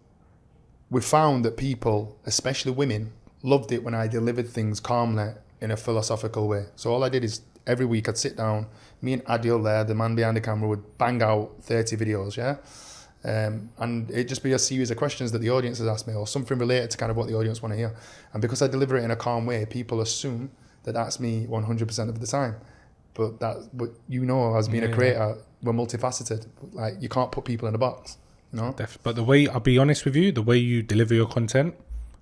we found that people, especially women, loved it when I delivered things calmly in a philosophical way. So all I did is every week I'd sit down, me and Adil there, the man behind the camera, would bang out 30 videos, yeah? And it'd just be a series of questions that the audience has asked me, or something related to kind of what the audience want to hear. And because I deliver it in a calm way, people assume that that's me 100% of the time. But you know, as being a creator, we're multifaceted. Like, you can't put people in a box, you know? But the way, I'll be honest with you, the way you deliver your content,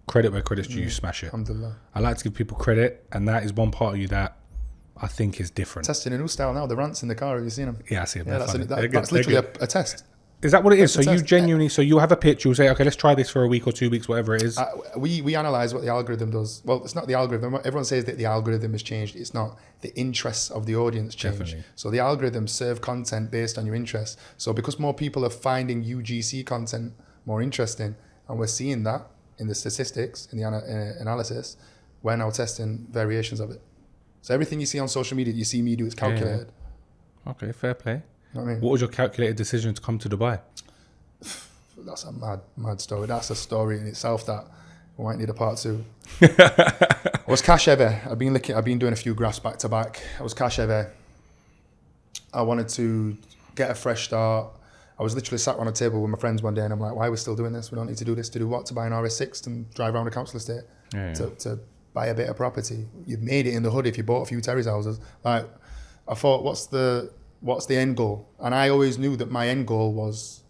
credit where credit's due, you smash it. Alhamdulillah. I like to give people credit, and that is one part of you that I think is different. Testing a new style now, the rants in the car, have you seen them? Yeah, I see them. Yeah, that's literally a test. Is that what it is? So you test. genuinely, so you have a pitch, you'll say, okay, let's try this for a week or 2 weeks, whatever it is. We analyse what the algorithm does. Well, it's not the algorithm. Everyone says that the algorithm has changed. It's not. The interests of the audience change. Definitely. So the algorithms serve content based on your interests. So because more people are finding UGC content more interesting, and we're seeing that in the statistics, in the analysis, we're now testing variations of it. So everything you see on social media, you see me do, is calculated. Yeah. Okay, fair play. You know what I mean? What was your calculated decision to come to Dubai? That's a mad story. That's a story in itself that we might need a part 2. I was cash heavy. I've been doing a few graphs back to back. I was cash heavy. I wanted to get a fresh start. I was literally sat on a table with my friends one day and I'm like, why are we still doing this? We don't need to do this. To do what? To buy an RS6 and drive around a council estate? To buy a bit of property. You've made it in the hood if you bought a few terrace houses. Like, I thought, what's the end goal? And I always knew that my end goal was,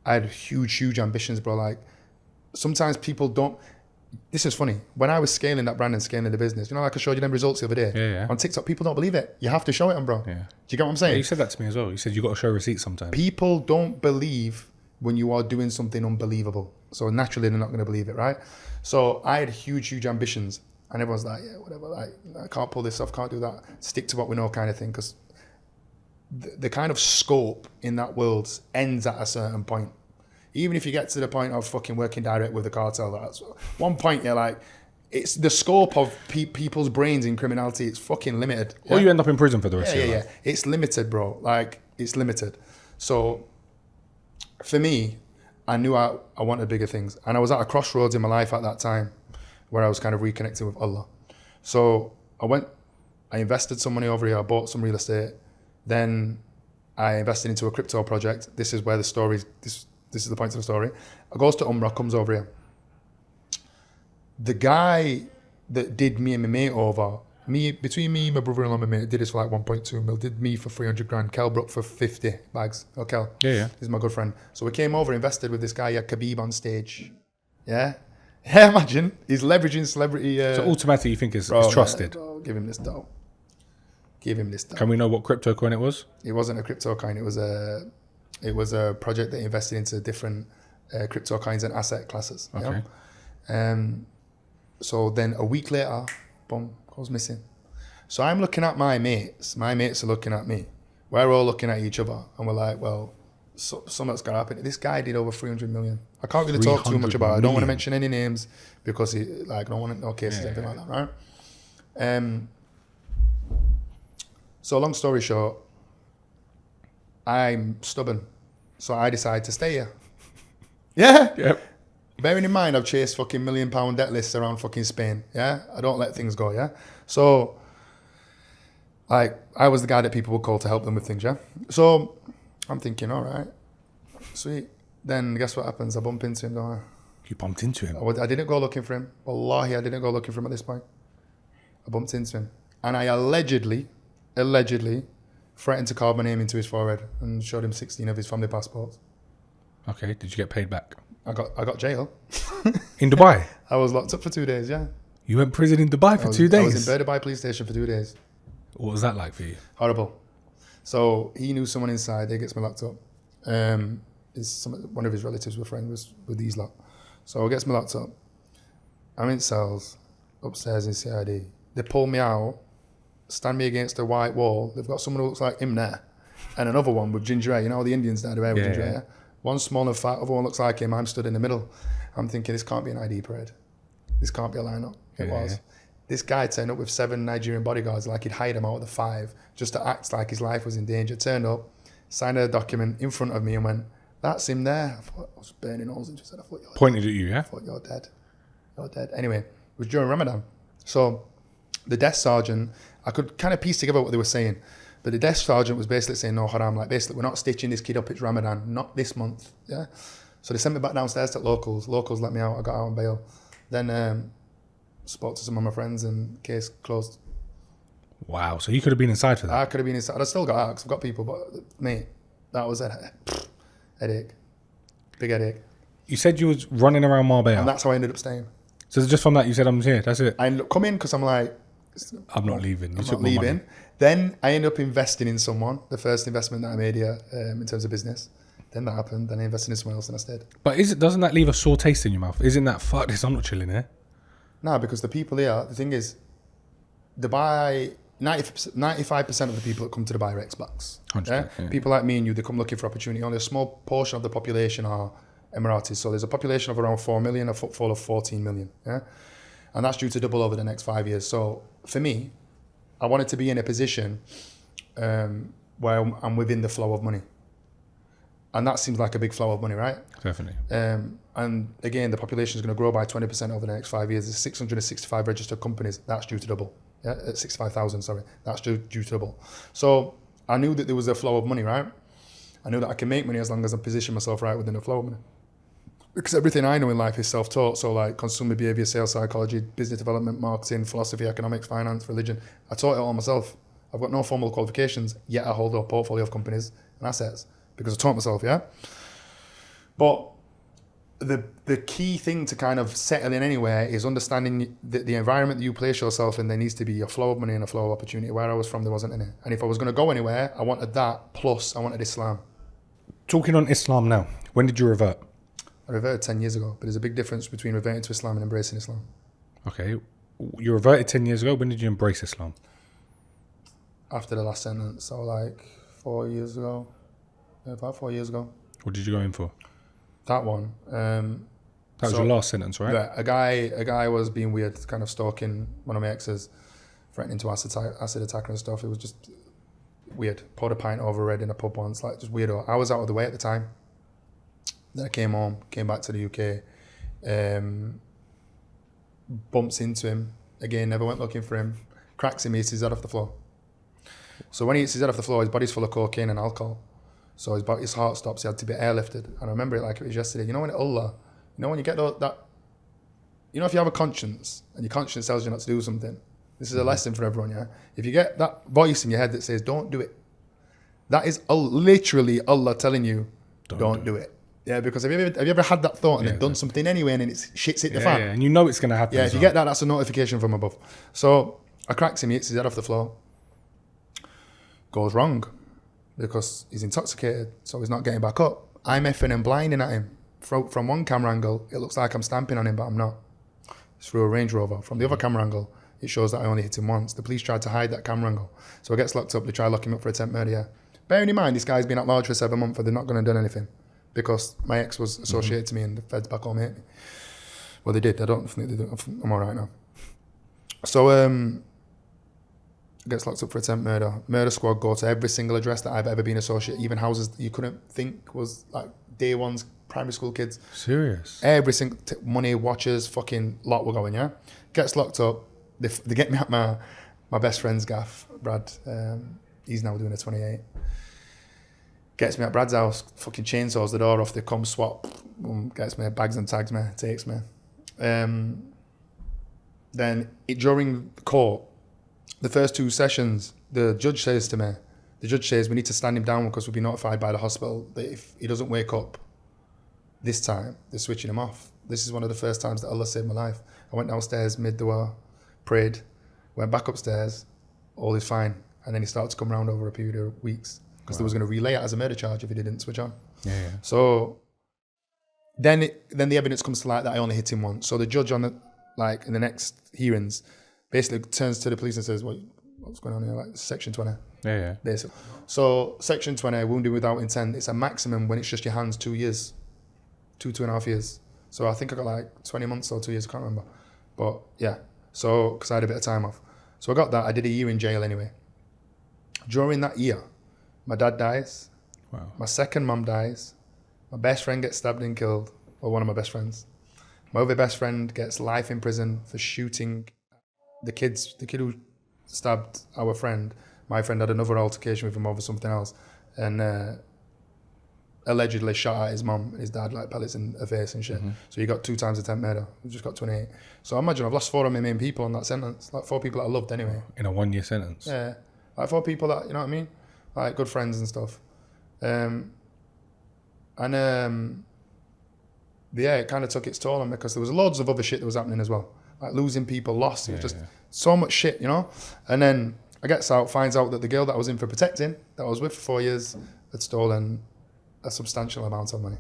I had huge ambitions, bro. Like, sometimes people don't. This is funny. When I was scaling that brand and scaling the business, you know, like I showed you them results the other day on TikTok, people don't believe it. You have to show it, bro. Yeah. Do you get what I'm saying? Yeah, you said that to me as well. You said you got to show receipts sometimes. People don't believe when you are doing something unbelievable. So naturally, they're not going to believe it, right? So I had huge ambitions, and everyone's like, yeah, whatever. Like, I can't pull this off, can't do that. Stick to what we know, kind of thing, because the kind of scope in that world ends at a certain point. Even if you get to the point of fucking working direct with the cartel, that's one point you're like, it's the scope of people's brains in criminality. It's fucking limited. Or you end up in prison for the rest of your life. Yeah. It's limited, bro. Like, it's limited. So for me, I knew I wanted bigger things, and I was at a crossroads in my life at that time where I was kind of reconnecting with Allah. So I invested some money over here. I bought some real estate. Then I invested into a crypto project. This is where the story, this is the point of the story. I goes to Umrah, comes over here. The guy that did me and my mate over, between me, my brother-in-law, and my mate, did this for like 1.2 mil, did me for 300 grand, Kel Brook for 50 bags. Oh, Kel. Yeah. He's my good friend. So we came over, invested with this guy, Khabib on stage. Yeah? Yeah, imagine. He's leveraging celebrity. So automatically you think is trusted. Give him this dough. Can we know what crypto coin it was? It wasn't a crypto coin. It was a project that invested into different crypto coins and asset classes. Okay. You know? So then a week later, boom, goes missing. So I'm looking at my mates. My mates are looking at me. We're all looking at each other, and we're like, well, something's got to happen. This guy did over 300 million. I can't really talk too much about it. I don't want to mention any names because I don't want no cases, anything like that, right? So long story short, I'm stubborn. So I decide to stay here. Yeah. Yep. bearing in mind I've chased fucking £1 million debt lists around fucking Spain, yeah? I don't let things go, yeah? So, like, I was the guy that people would call to help them with things, yeah? So, I'm thinking, all right, sweet. Then guess what happens? I bump into him, don't I? You bumped into him? I didn't go looking for him. Wallahi, I didn't go looking for him at this point. I bumped into him. And I allegedly threatened to carve my name into his forehead and showed him 16 of his family passports. Okay, did you get paid back? I got jail. In Dubai? I was locked up for 2 days, yeah. You went prison in Dubai for 2 days? I was in Dubai police station for 2 days. What was that like for you? Horrible. So he knew someone inside. They gets me locked up. One of his relatives were friends with these lot. So he gets me locked up. I'm in cells upstairs in CID. They pull me out, stand me against a white wall. They've got someone who looks like him there, and another one with ginger hair. You know the Indians that have hair with ginger hair. One small and fat, other one looks like him. I'm stood in the middle. I'm thinking, this can't be an ID parade. This can't be a lineup. It was. Yeah. This guy turned up with 7 Nigerian bodyguards, like he'd hired him out of the 5, just to act like his life was in danger. Turned up, signed a document in front of me and went, that's him there. I thought I was burning holes and just said, I thought you're pointed dead. At you, yeah? I thought you're dead. You're dead. Anyway, it was during Ramadan. So the desk sergeant, I could kind of piece together what they were saying, but the desk sergeant was basically saying, no, haram, like basically we're not stitching this kid up, it's Ramadan, not this month, yeah? So they sent me back downstairs to locals. Locals let me out, I got out on bail. Then spoke to some of my friends and case closed. Wow, so you could have been inside for that? I could have been inside. I still got out because I've got people, but mate, that was a headache. Big headache. You said you was running around Marbella. And that's how I ended up staying. So just from that, you said, I'm here, that's it? I ended up coming because I'm like, I'm not leaving. I'm not leaving. Then I ended up investing in someone, the first investment that I made here in terms of business. Then that happened. Then I invested in someone else and I stayed. But doesn't that leave a sore taste in your mouth? Isn't that, fuck this, I'm not chilling here? No, because the people here, the thing is, Dubai, 95% of the people that come to Dubai are expats. Yeah? People like me and you, they come looking for opportunity. Only a small portion of the population are Emiratis. So there's a population of around 4 million, a footfall of 14 million. Yeah? And that's due to double over the next 5 years. So for me, I wanted to be in a position where I'm within the flow of money. And that seems like a big flow of money, right? Definitely. And again, the population is going to grow by 20% over the next 5 years. There's 665 registered companies. That's due to double. Yeah, 65,000, sorry. That's due to double. So I knew that there was a flow of money, right? I knew that I can make money as long as I position myself right within the flow of money. Because everything I know in life is self-taught. So like consumer behavior, sales psychology, business development, marketing, philosophy, economics, finance, religion. I taught it all myself. I've got no formal qualifications, yet I hold a portfolio of companies and assets because I taught myself, yeah? But the key thing to kind of settle in anywhere is understanding the environment that you place yourself in. There needs to be a flow of money and a flow of opportunity. Where I was from, there wasn't any. And if I was going to go anywhere, I wanted that, plus I wanted Islam. Talking on Islam now, when did you revert? I reverted 10 years ago, but there's a big difference between reverting to Islam and embracing Islam. Okay. You reverted 10 years ago. When did you embrace Islam? After the last sentence, so like 4 years ago. Yeah, about 4 years ago. What did you go in for? That one. That was your last sentence, right? Yeah, a guy was being weird, kind of stalking one of my exes, threatening to acid attack and stuff. It was just weird. Poured a pint over red in a pub once, like just weirdo. I was out of the way at the time. Then I came home, came back to the UK, bumps into him. Again, never went looking for him. Cracks him, he hits his head off the floor. So when he hits his head off the floor, his body's full of cocaine and alcohol. So his heart stops, he had to be airlifted. And I remember it like it was yesterday. You know when Allah, you know when you get that, you know if you have a conscience, and your conscience tells you not to do something, this is a lesson for everyone, yeah? If you get that voice in your head that says, don't do it, that is literally Allah telling you, don't do it. Yeah, because have you ever had that thought and then done something anyway and then it's shit's hit the fan? Yeah, and you know it's going to happen. Yeah, if you get that, that's a notification from above. So I cracks him, he hits his head off the floor. Goes wrong because he's intoxicated, so he's not getting back up. I'm effing and blinding at him. From one camera angle, it looks like I'm stamping on him, but I'm not. It's through a Range Rover. From the other camera angle, it shows that I only hit him once. The police tried to hide that camera angle. So he gets locked up, they try to lock him up for attempt murder, yeah. Bearing in mind, this guy's been at large for 7 months, but they're not going to do anything. Because my ex was associated to me and the feds back home hate me. Well, they did. I don't think they do. I'm all right now. So, gets locked up for attempt murder. Murder squad go to every single address that I've ever been associated, even houses that you couldn't think was like day one's primary school kids. Serious? Every single money, watches, fucking lot were going, yeah? Gets locked up. They get me at my best friend's gaff, Brad. He's now doing a 28. Gets me at Brad's house, fucking chainsaws the door off, they come swap, gets me, bags and tags me, takes me. Then during court, the first 2 sessions, the judge says, we need to stand him down because we'll be notified by the hospital that if he doesn't wake up this time, they're switching him off. This is one of the first times that Allah saved my life. I went downstairs, mid-dua, prayed, went back upstairs, all is fine. And then he started to come around over a period of weeks because they was going to relay it as a murder charge if he didn't switch on. Yeah. So then the evidence comes to light that I only hit him once. So the judge in the next hearings basically turns to the police and says, what's going on here? Like section 20. Yeah. Basically. So section 20, wounded without intent, it's a maximum when it's just your hands, 2 years. 2.5 years. So I think I got like 20 months or 2 years, I can't remember. But yeah, so, because I had a bit of time off. So I got that, I did a year in jail anyway. During that year, my dad dies. Wow. My second mum dies. My best friend gets stabbed and killed, or one of my best friends. My other best friend gets life in prison for shooting the kid who stabbed our friend. My friend had another altercation with him over something else, and allegedly shot at his mum and his dad, like pellets in her face and shit. So he got 2 times attempt murder. We just got 28. So I imagine I've lost 4 of my main people in that sentence, like 4 people that I loved anyway. In a 1 year sentence? Yeah, like 4 people that, you know what I mean? Like good friends and stuff. Yeah, it kind of took its toll on me because there was loads of other shit that was happening as well. Like losing people, lost, it was just so much shit, you know? And then I gets out, finds out that the girl that I was in for protecting, that I was with for 4 years, had stolen a substantial amount of money.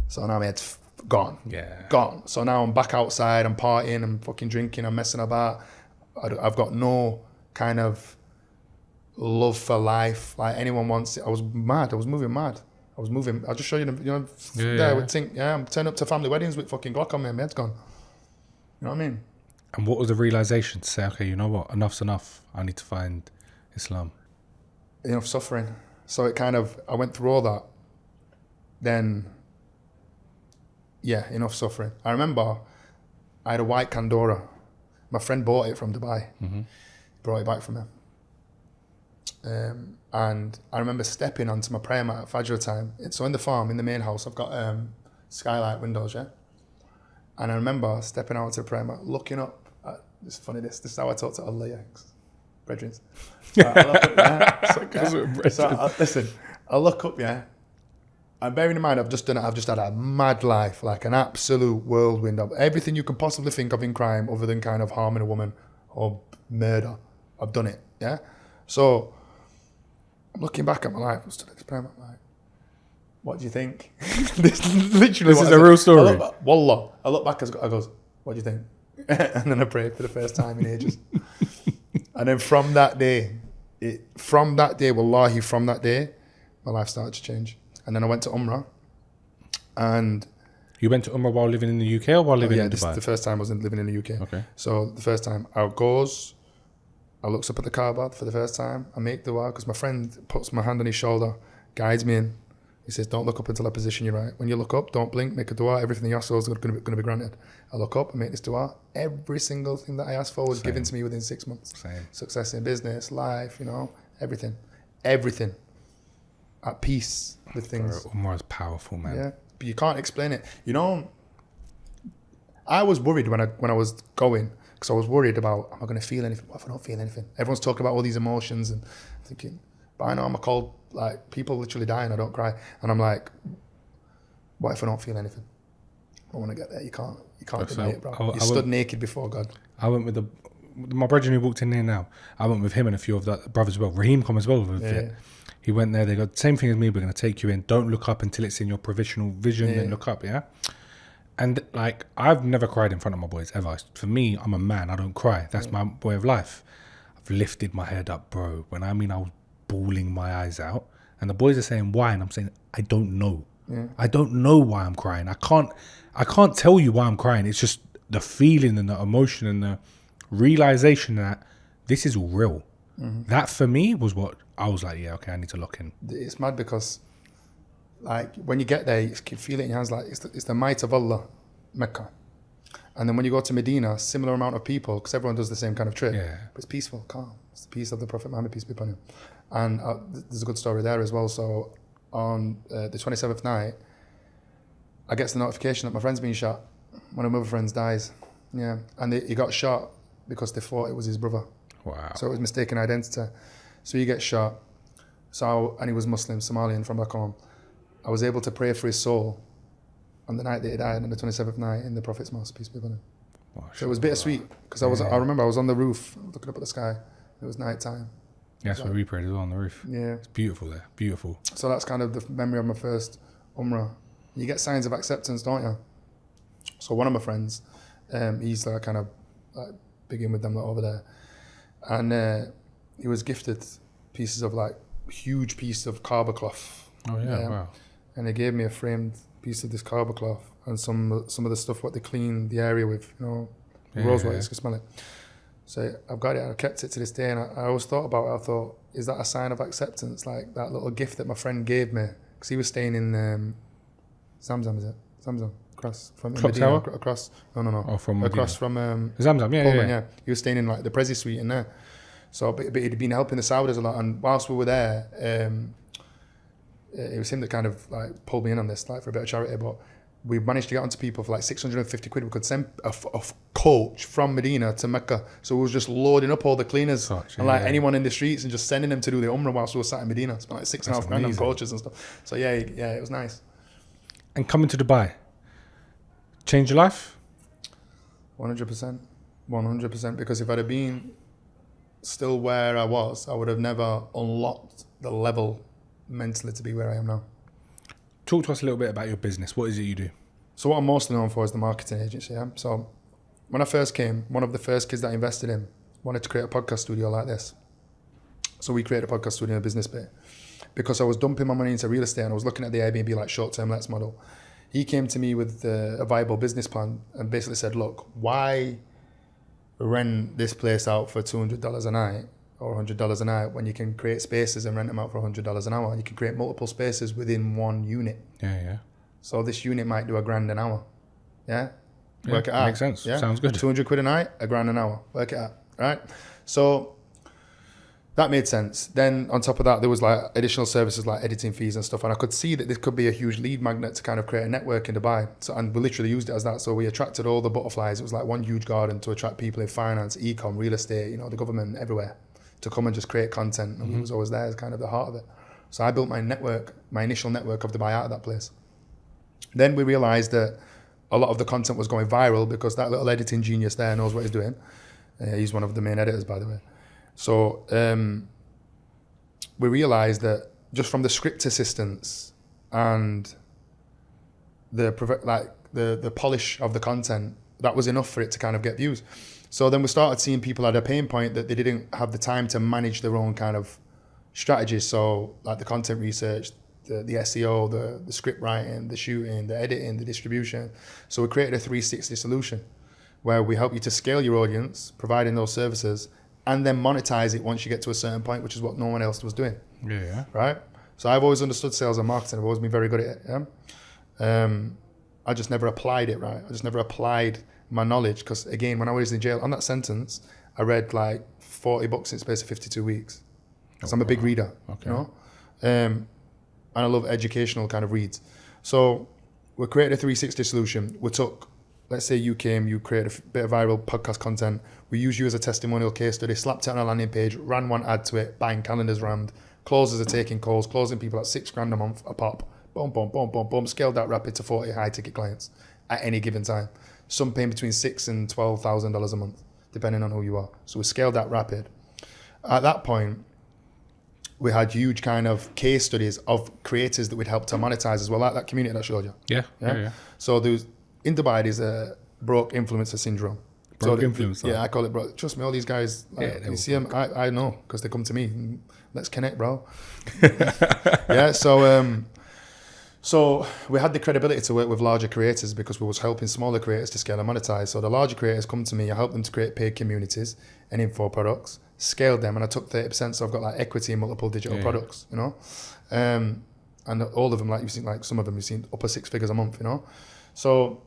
So now my head's gone. Yeah. Gone. So now I'm back outside, I'm partying, I'm fucking drinking, I'm messing about. I've got no kind of love for life. Like anyone wants it. I was mad. I was moving mad. I'll just show you, I would think, I'm turning up to family weddings with fucking Glock on me and my head's gone. You know what I mean? And what was the realization to say, okay, you know what, enough's enough. I need to find Islam. Enough suffering. So it kind of, I went through all that. Then, yeah, enough suffering. I remember I had a white Candora. My friend bought it from Dubai. Brought it back from him. And I remember stepping onto my prayer mat at Fajr time. So in the farm, in the main house, I've got skylight windows, yeah? And I remember stepping out to the prayer mat, looking up. It's funny, this is how I talk to Allah, yeah. Brethren. Listen, I look up, yeah. And bearing in mind, I've just had a mad life, like an absolute whirlwind of everything you can possibly think of in crime other than kind of harming a woman or murder. I've done it, yeah? So I'm looking back at my life, I'm stood at this prayer mat, like, what do you think? This is a real story. Wallah, I look back, I goes, what do you think? And then I prayed for the first time in ages. And then from that day, wallahi, from that day, my life started to change. And then I went to Umrah. And you went to Umrah while living in the UK or while living in Dubai? This is the first time I was living in the UK. Okay. So the first time I looks up at the Kaaba for the first time. I make dua because my friend puts my hand on his shoulder, guides me in. He says, don't look up until I position you right. When you look up, don't blink, make a dua. Everything in your soul is going to be granted. I look up and make this dua. Every single thing that I asked for was given to me within 6 months. Same. Success in business, life, everything. Everything. At peace with things. Umrah is powerful, man. Yeah, but you can't explain it. I was worried when I was going because I was worried about, am I going to feel anything? What if I don't feel anything? Everyone's talking about all these emotions and thinking, but I know I'm a cold, like people literally die and I don't cry. And I'm like, what if I don't feel anything? I want to get there. You can't deny it, bro. You stood naked before God. I went with my brother who walked in here now. I went with him and a few of the brothers as well. Raheem come as well with it. Yeah. He went there. They got the same thing as me. We're going to take you in. Don't look up until it's in your provisional vision. Then look up, yeah? And like, I've never cried in front of my boys ever. For me, I'm a man. I don't cry. That's my way of life. I've lifted my head up, bro. When I mean I was bawling my eyes out. And the boys are saying, why? And I'm saying, I don't know. Yeah. I don't know why I'm crying. I can't tell you why I'm crying. It's just the feeling and the emotion and the realization that this is all real. That for me was what I was like, yeah, okay, I need to lock in. It's mad because like when you get there, you can feel it in your hands. Like it's the might of Allah, Mecca. And then when you go to Medina, similar amount of people, because everyone does the same kind of trip. Yeah. But it's peaceful, calm. It's the peace of the Prophet Muhammad, peace be upon him. And there's a good story there as well. So on the 27th night, I get the notification that my friend's been shot. One of my other friends dies. Yeah. And he got shot because they thought it was his brother. Wow. So it was mistaken identity. So he gets shot. And he was Muslim, Somalian from back home. I was able to pray for his soul on the night that he died, on the 27th night in the Prophet's Mosque, peace be upon him. So it was bittersweet because I remember I was on the roof looking up at the sky. It was night time. Yeah, that's where we prayed as well, on the roof. Yeah. It's beautiful there, beautiful. So that's kind of the memory of my first Umrah. You get signs of acceptance, don't you? So one of my friends, he's like kind of like big in with them over there. And he was gifted pieces of like huge piece of Kaaba cloth. Oh yeah, wow. And they gave me a framed piece of this Kaaba cloth and some of the stuff what they clean the area with, rosewater, you can smell it. So I've got it, I kept it to this day, and I always thought about it. I thought, is that a sign of acceptance? Like that little gift that my friend gave me, because he was staying in Zamzam, is it? Zamzam, across from Medina, across. No. Oh, from across Medina. from Zamzam, Pullman, He was staying in like the Prezi suite in there. So, but he'd been helping the Saudis a lot, and whilst we were there, it was him that kind of like pulled me in on this, like for a bit of charity. But we managed to get onto people for like 650 quid. We could send a coach from Medina to Mecca. So we was just loading up all the cleaners and like anyone in the streets and just sending them to do the Umrah whilst we were sat in Medina. Spent like $6.5 grand on coaches and stuff. So yeah, it was nice. And coming to Dubai, changed your life? 100%. Because if I'd have been still where I was, I would have never unlocked the level mentally to be where I am now. Talk to us a little bit about your business. What is it you do? So what I'm mostly known for is the marketing agency. Yeah? So when I first came, one of the first kids that I invested in wanted to create a podcast studio like this. So we created a podcast studio in a business bit because I was dumping my money into real estate and I was looking at the Airbnb like short-term lets model. He came to me with a viable business plan and basically said, look, why rent this place out for $200 a night or $100 a night when you can create spaces and rent them out for $100 an hour? You can create multiple spaces within one unit. Yeah. So this unit might do $1,000 an hour. Yeah? Work it out. Makes sense. Yeah? Sounds good. 200 quid a night, $1,000 an hour. Work it out. Right? So that made sense. Then on top of that, there was like additional services like editing fees and stuff. And I could see that this could be a huge lead magnet to kind of create a network in Dubai. So, and we literally used it as that. So we attracted all the butterflies. It was like one huge garden to attract people in finance, e-com, real estate, the government, everywhere, to come and just create content. And we was always there as kind of the heart of it. So I built my initial network of Dubai out of that place. Then we realized that a lot of the content was going viral because that little editing genius there knows what he's doing. He's one of the main editors, by the way. So we realized that just from the script assistance and the polish of the content, that was enough for it to kind of get views. So then we started seeing people had a pain point that they didn't have the time to manage their own kind of strategies. So like the content research, the SEO, the script writing, the shooting, the editing, the distribution. So we created a 360 solution where we help you to scale your audience, providing those services, and then monetize it once you get to a certain point, which is what no one else was doing. Yeah. Right? So I've always understood sales and marketing. I've always been very good at it. Yeah? I just never applied it, right? I just never applied my knowledge because, again, when I was in jail, on that sentence, I read like 40 books in the space of 52 weeks. Because I'm a big reader, and I love educational kind of reads. So we created a 360 solution. We took, let's say you created a bit of viral podcast content. We use you as a testimonial case study, slapped it on a landing page, ran one ad to it, bang, calendars rammed, closers are taking calls, closing people at $6,000 a month a pop. Boom, boom, boom, boom, boom. Scaled that rapid to 40 high ticket clients at any given time. Some paying between $6,000 and $12,000 a month, depending on who you are. So we scaled that rapid. At that point, we had huge kind of case studies of creators that we'd help to monetize as well, like that community that I showed you. Yeah. So in Dubai, there's a broke influencer syndrome. Broke influencer? Yeah, I call it broke. Trust me, all these guys, you see them, I know, because they come to me. Let's connect, bro. Yeah, so we had the credibility to work with larger creators because we was helping smaller creators to scale and monetize. So the larger creators come to me, I help them to create paid communities and info products, scaled them, and I took 30%, so I've got like equity in multiple digital products, And And all of them, like you've seen, like some of them you've seen upper six figures a month, you know? So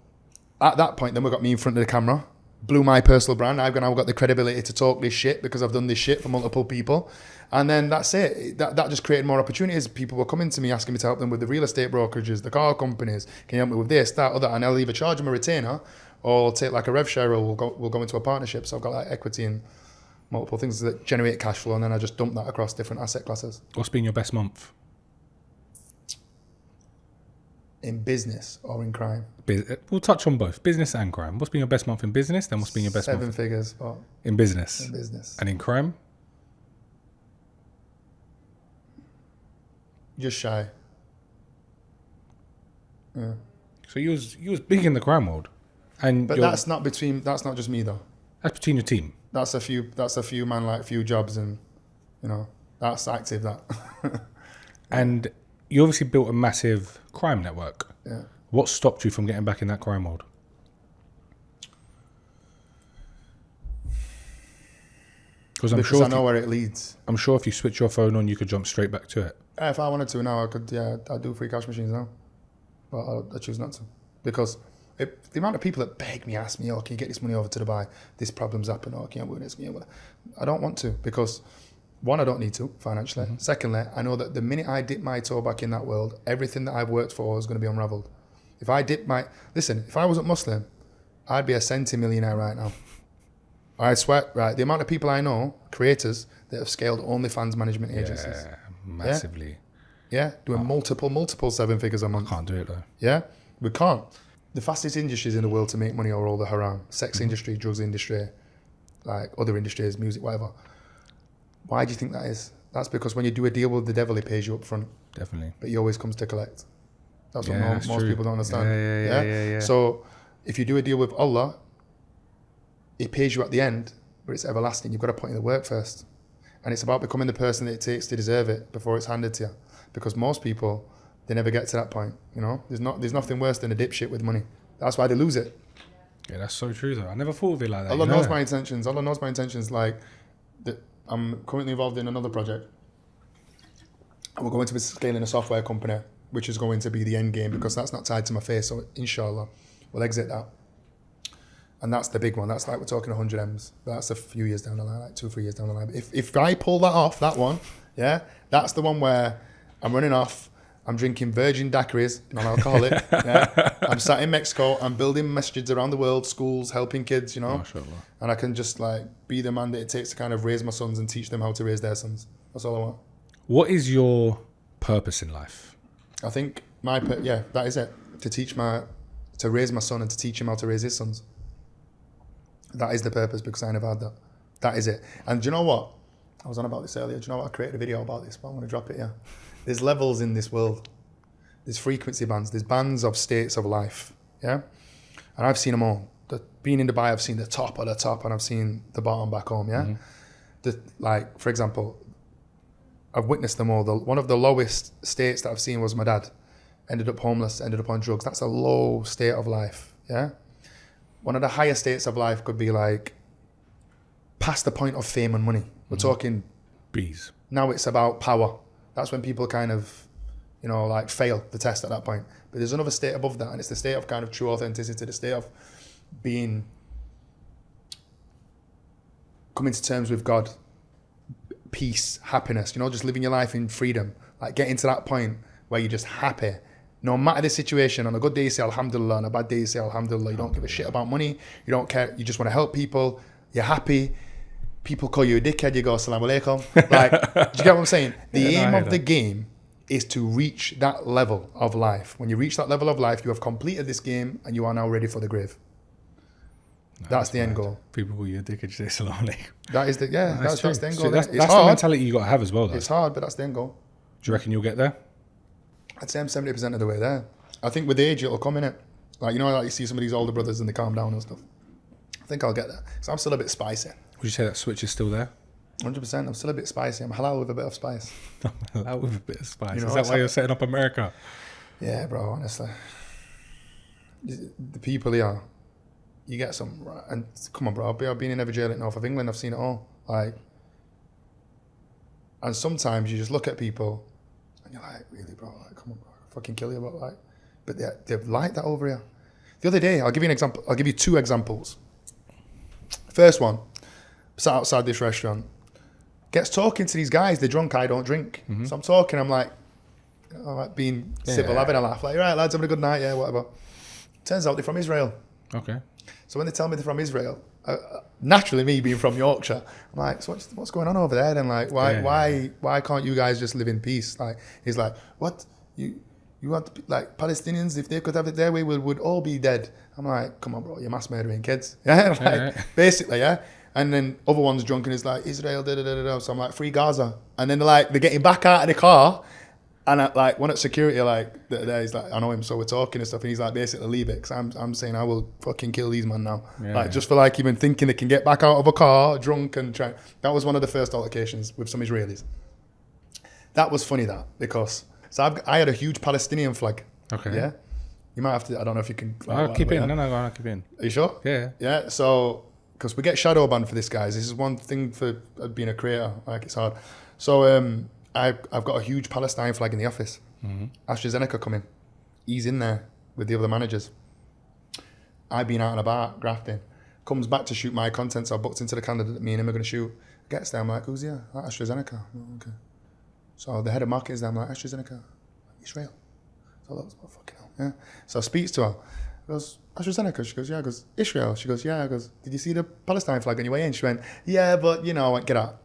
at that point, then we got me in front of the camera, blew my personal brand. I've now got the credibility to talk this shit because I've done this shit for multiple people. And then that's it. That just created more opportunities. People were coming to me asking me to help them with the real estate brokerages, the car companies. Can you help me with this, that, other? And I'll either charge them a retainer or I'll take like a rev share, or we'll go into a partnership. So I've got like equity in multiple things that generate cash flow, and then I just dump that across different asset classes. What's been your best month? In business or in crime? We'll touch on both, business and crime. What's been your best month in business? Then what's been your best month? 7 figures. But in business? In business. And in crime? Just shy. Yeah. So you was big in the crime world, but that's not just me though. That's between your team. That's a few man, like few jobs, and you know that's active. That. And you obviously built a massive crime network. Yeah. What stopped you from getting back in that crime world? Because I know where it leads. I'm sure if you switch your phone on, you could jump straight back to it. If I wanted to now, I could. Yeah, I'd do free cash machines now, but I choose not to because the amount of people that beg me, ask me, "Oh, can you get this money over to Dubai? This problem's happened. Oh, can you do this? I don't want to because one, I don't need to financially. Mm-hmm. Secondly, I know that the minute I dip my toe back in that world, everything that I've worked for is going to be unraveled. If I wasn't Muslim, I'd be a centimillionaire right now. I swear, right? The amount of people I know, creators that have scaled OnlyFans management agencies. Yeah, massively. Yeah, doing multiple 7 figures a month. I can't do it though. Yeah, we can't. The fastest industries in the world to make money are all the haram. Sex industry, drugs industry, like other industries, music, whatever. Why do you think that is? That's because when you do a deal with the devil, he pays you up front. Definitely. But he always comes to collect. That's what that's most true. people don't understand. Yeah. So if you do a deal with Allah, he pays you at the end, but it's everlasting. You've got to put in the work first. And it's about becoming the person that it takes to deserve it before it's handed to you. Because most people, they never get to that point. You know, there's nothing worse than a dipshit with money. That's why they lose it. Yeah, that's so true though. I never thought of it like that. Allah knows my intentions. Allah knows my intentions. Like, I'm currently involved in another project. And we're going to be scaling a software company, which is going to be the end game because that's not tied to my face. So inshallah, we'll exit that. And that's the big one. That's like we're talking 100 M's. That's a few years down the line, like 2 or 3 years down the line. But if I pull that off, that one, yeah, that's the one where I'm running off. I'm drinking virgin daiquiris, non-alcoholic. Yeah. I'm sat in Mexico. I'm building masjids around the world, schools, helping kids, you know. MashaAllah. And I can just like be the man that it takes to kind of raise my sons and teach them how to raise their sons. That's all I want. What is your purpose in life? I think that is it. To raise my son and to teach him how to raise his sons. That is the purpose because I never had that. That is it. And do you know what? I was on about this earlier. Do you know what? I created a video about this, but I'm going to drop it here. There's levels in this world. There's frequency bands. There's bands of states of life. Yeah? And I've seen them all. Being in Dubai, I've seen the top of the top and I've seen the bottom back home. Yeah? Mm-hmm. For example, I've witnessed them all. One of the lowest states that I've seen was my dad. Ended up homeless, ended up on drugs. That's a low state of life. Yeah? One of the higher states of life could be like past the point of fame and money. We're talking bees. Now it's about power. That's when people kind of, fail the test at that point. But there's another state above that, and it's the state of kind of true authenticity, the state of coming to terms with God, peace, happiness, just living your life in freedom. Like getting to that point where you're just happy. No matter the situation, on a good day you say Alhamdulillah, on a bad day you say Alhamdulillah. You don't give a shit about money. You don't care. You just want to help people. You're happy. People call you a dickhead. You go Assalamu alaikum. Like, do you get what I'm saying? The aim of the game is to reach that level of life. When you reach that level of life, you have completed this game and you are now ready for the grave. That's the end goal. People call you a dickhead. You say Assalamu alaikum. That is that's the end goal. That's the mentality you got to have as well, though. It's hard, but that's the end goal. Do you reckon you'll get there? I'd say I'm 70% of the way there. I think with age it'll come in it. Like, like you see some of these older brothers and they calm down and stuff. I think I'll get there. So I'm still a bit spicy. Would you say that switch is still there? 100%. I'm still a bit spicy. I'm halal with a bit of spice. Halal with a bit of spice. Is that why you're setting up America? Yeah, bro, honestly. The people here, you get some... And come on, bro. I've been in every jail in North of England. I've seen it all. And sometimes you just look at people... And you're like, really, bro? Like, come on, bro. I'll fucking kill you, bro. Like, but they've like that over here. The other day, I'll give you an example. I'll give you 2 examples. First one, sat outside this restaurant, gets talking to these guys. They're drunk, I don't drink. So I'm talking, I'm like, being civil, having a laugh. Like, right, lads, having a good night, yeah, whatever. Turns out they're from Israel. Okay. So when they tell me they're from Israel, naturally me being from Yorkshire, I'm like, so what's going on over there then? Like, why can't you guys just live in peace? Like, he's like, what? You want, like, Palestinians, if they could have it their way, would all be dead. I'm like, come on, bro, you're mass murdering kids. Yeah, basically, yeah. And then other ones drunk and it's like, Israel, da-da-da-da-da. So I'm like, free Gaza. And then they're getting back out of the car. And one at security, like, he's like, I know him, so we're talking and stuff. And he's like, basically, leave it. Because I'm saying, I will fucking kill these men now. Just for, like, even thinking they can get back out of a car, drunk and try. That was one of the first altercations with some Israelis. That was funny, because... So I had a huge Palestinian flag. Okay. Yeah. You might have to, I don't know if you can... I'll keep in. No, I'll keep in. Are you sure? Yeah. Yeah, so... Because we get shadow banned for this, guys. This is one thing for being a creator. Like, it's hard. So I've got a huge Palestine flag in the office. AstraZeneca coming. He's in there with the other managers. I've been out and about grafting. Comes back to shoot my content. So I booked into the candidate that me and him are going to shoot. Gets there, I'm like, who's here? Like, AstraZeneca. Oh, okay. So the head of marketing is there. I'm like, AstraZeneca, Israel. So that was fucking hell. Yeah. So I speaks to her. He goes, AstraZeneca? She goes, yeah. I goes, Israel? She goes, yeah. I goes, did you see the Palestine flag on your way in? She went, yeah, but I went, get out.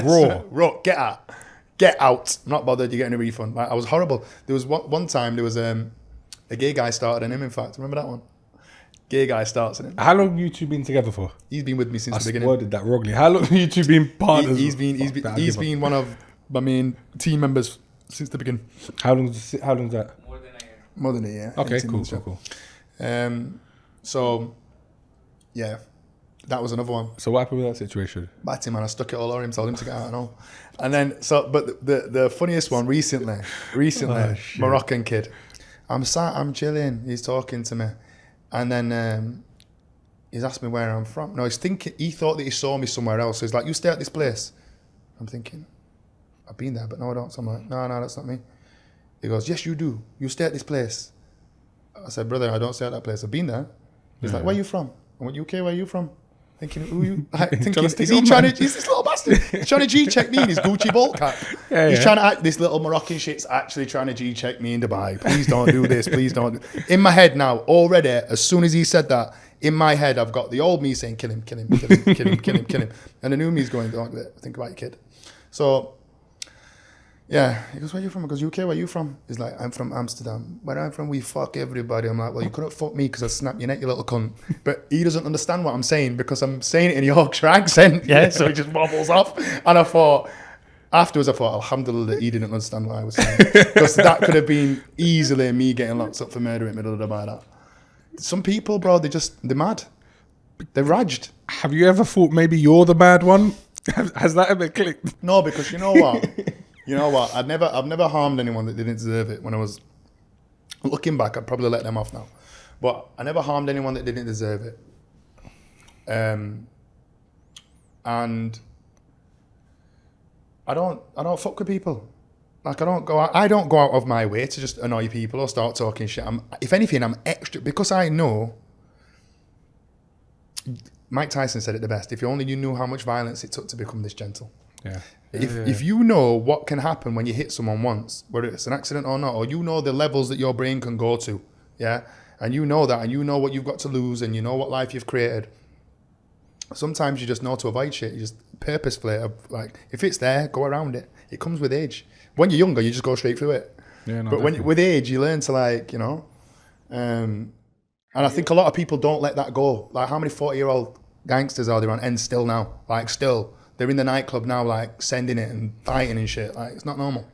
Raw, get out. Get out. I'm not bothered, you're getting a refund. Like, I was horrible. There was one time, there was a gay guy started on him, in fact. Remember that one? Gay guy starts on him. How long have you two been together for? He's been with me since the beginning. I worded that wrongly. How long have you two been partners? He's been one of my main team members since the beginning. How long's that? More than a year. Okay, cool. So, yeah, that was another one. So what happened with that situation? Batty, man, I stuck it all over him, told him to get out and all. And then, but the funniest one recently, Moroccan kid. I'm chilling. He's talking to me. And then he's asked me where I'm from. No, he thought that he saw me somewhere else. So he's like, you stay at this place. I'm thinking, I've been there, but no, I don't. So I'm like, no, that's not me. He goes, yes, you do. You stay at this place. I said, brother, I don't stay at that place. I've been there. He's like, where are you from? I went, UK, where are you from? Thinking, who you? Is he trying to, he's this little bastard. He's trying to G-check me in his Gucci bolt cut. He's trying to act, this little Moroccan shit's actually trying to G-check me in Dubai. Please don't do this, please don't. In my head now, already, as soon as he said that, in my head, I've got the old me saying, kill him. And the new me's going, don't think about your kid. So, yeah, he goes, where are you from? I goes, UK, where are you from? He's like, I'm from Amsterdam. Where I'm from, we fuck everybody. I'm like, well, you couldn't fuck me because I snap your neck, you little cunt. But he doesn't understand what I'm saying because I'm saying it in a Yorkshire accent, yeah? So he just wobbles off. And I thought, afterwards, alhamdulillah, that he didn't understand what I was saying. Because that could have been easily me getting locked up for murder in the middle of Dubai. Some people, bro, they're mad. They're raged. Have you ever thought maybe you're the bad one? Has that ever clicked? No, because you know what? I've never harmed anyone that didn't deserve it. When I was looking back, I'd probably let them off now. But I never harmed anyone that didn't deserve it. And I don't fuck with people. Like I don't go out of my way to just annoy people or start talking shit. If anything, I'm extra because I know. Mike Tyson said it the best. If you only knew how much violence it took to become this gentle. Yeah. If you know what can happen when you hit someone once, whether it's an accident or not, or you know the levels that your brain can go to, yeah, and you know that, and you know what you've got to lose, and you know what life you've created. Sometimes you just know to avoid shit. You just purposefully, like, if it's there, go around it. It comes with age. When you're younger, you just go straight through it. Yeah, no, but with age, you learn to and I think a lot of people don't let that go. Like, how many 40-year-old gangsters are there on end still now? Like, still. They're in the nightclub now, like, sending it and fighting and shit. Like, it's not normal.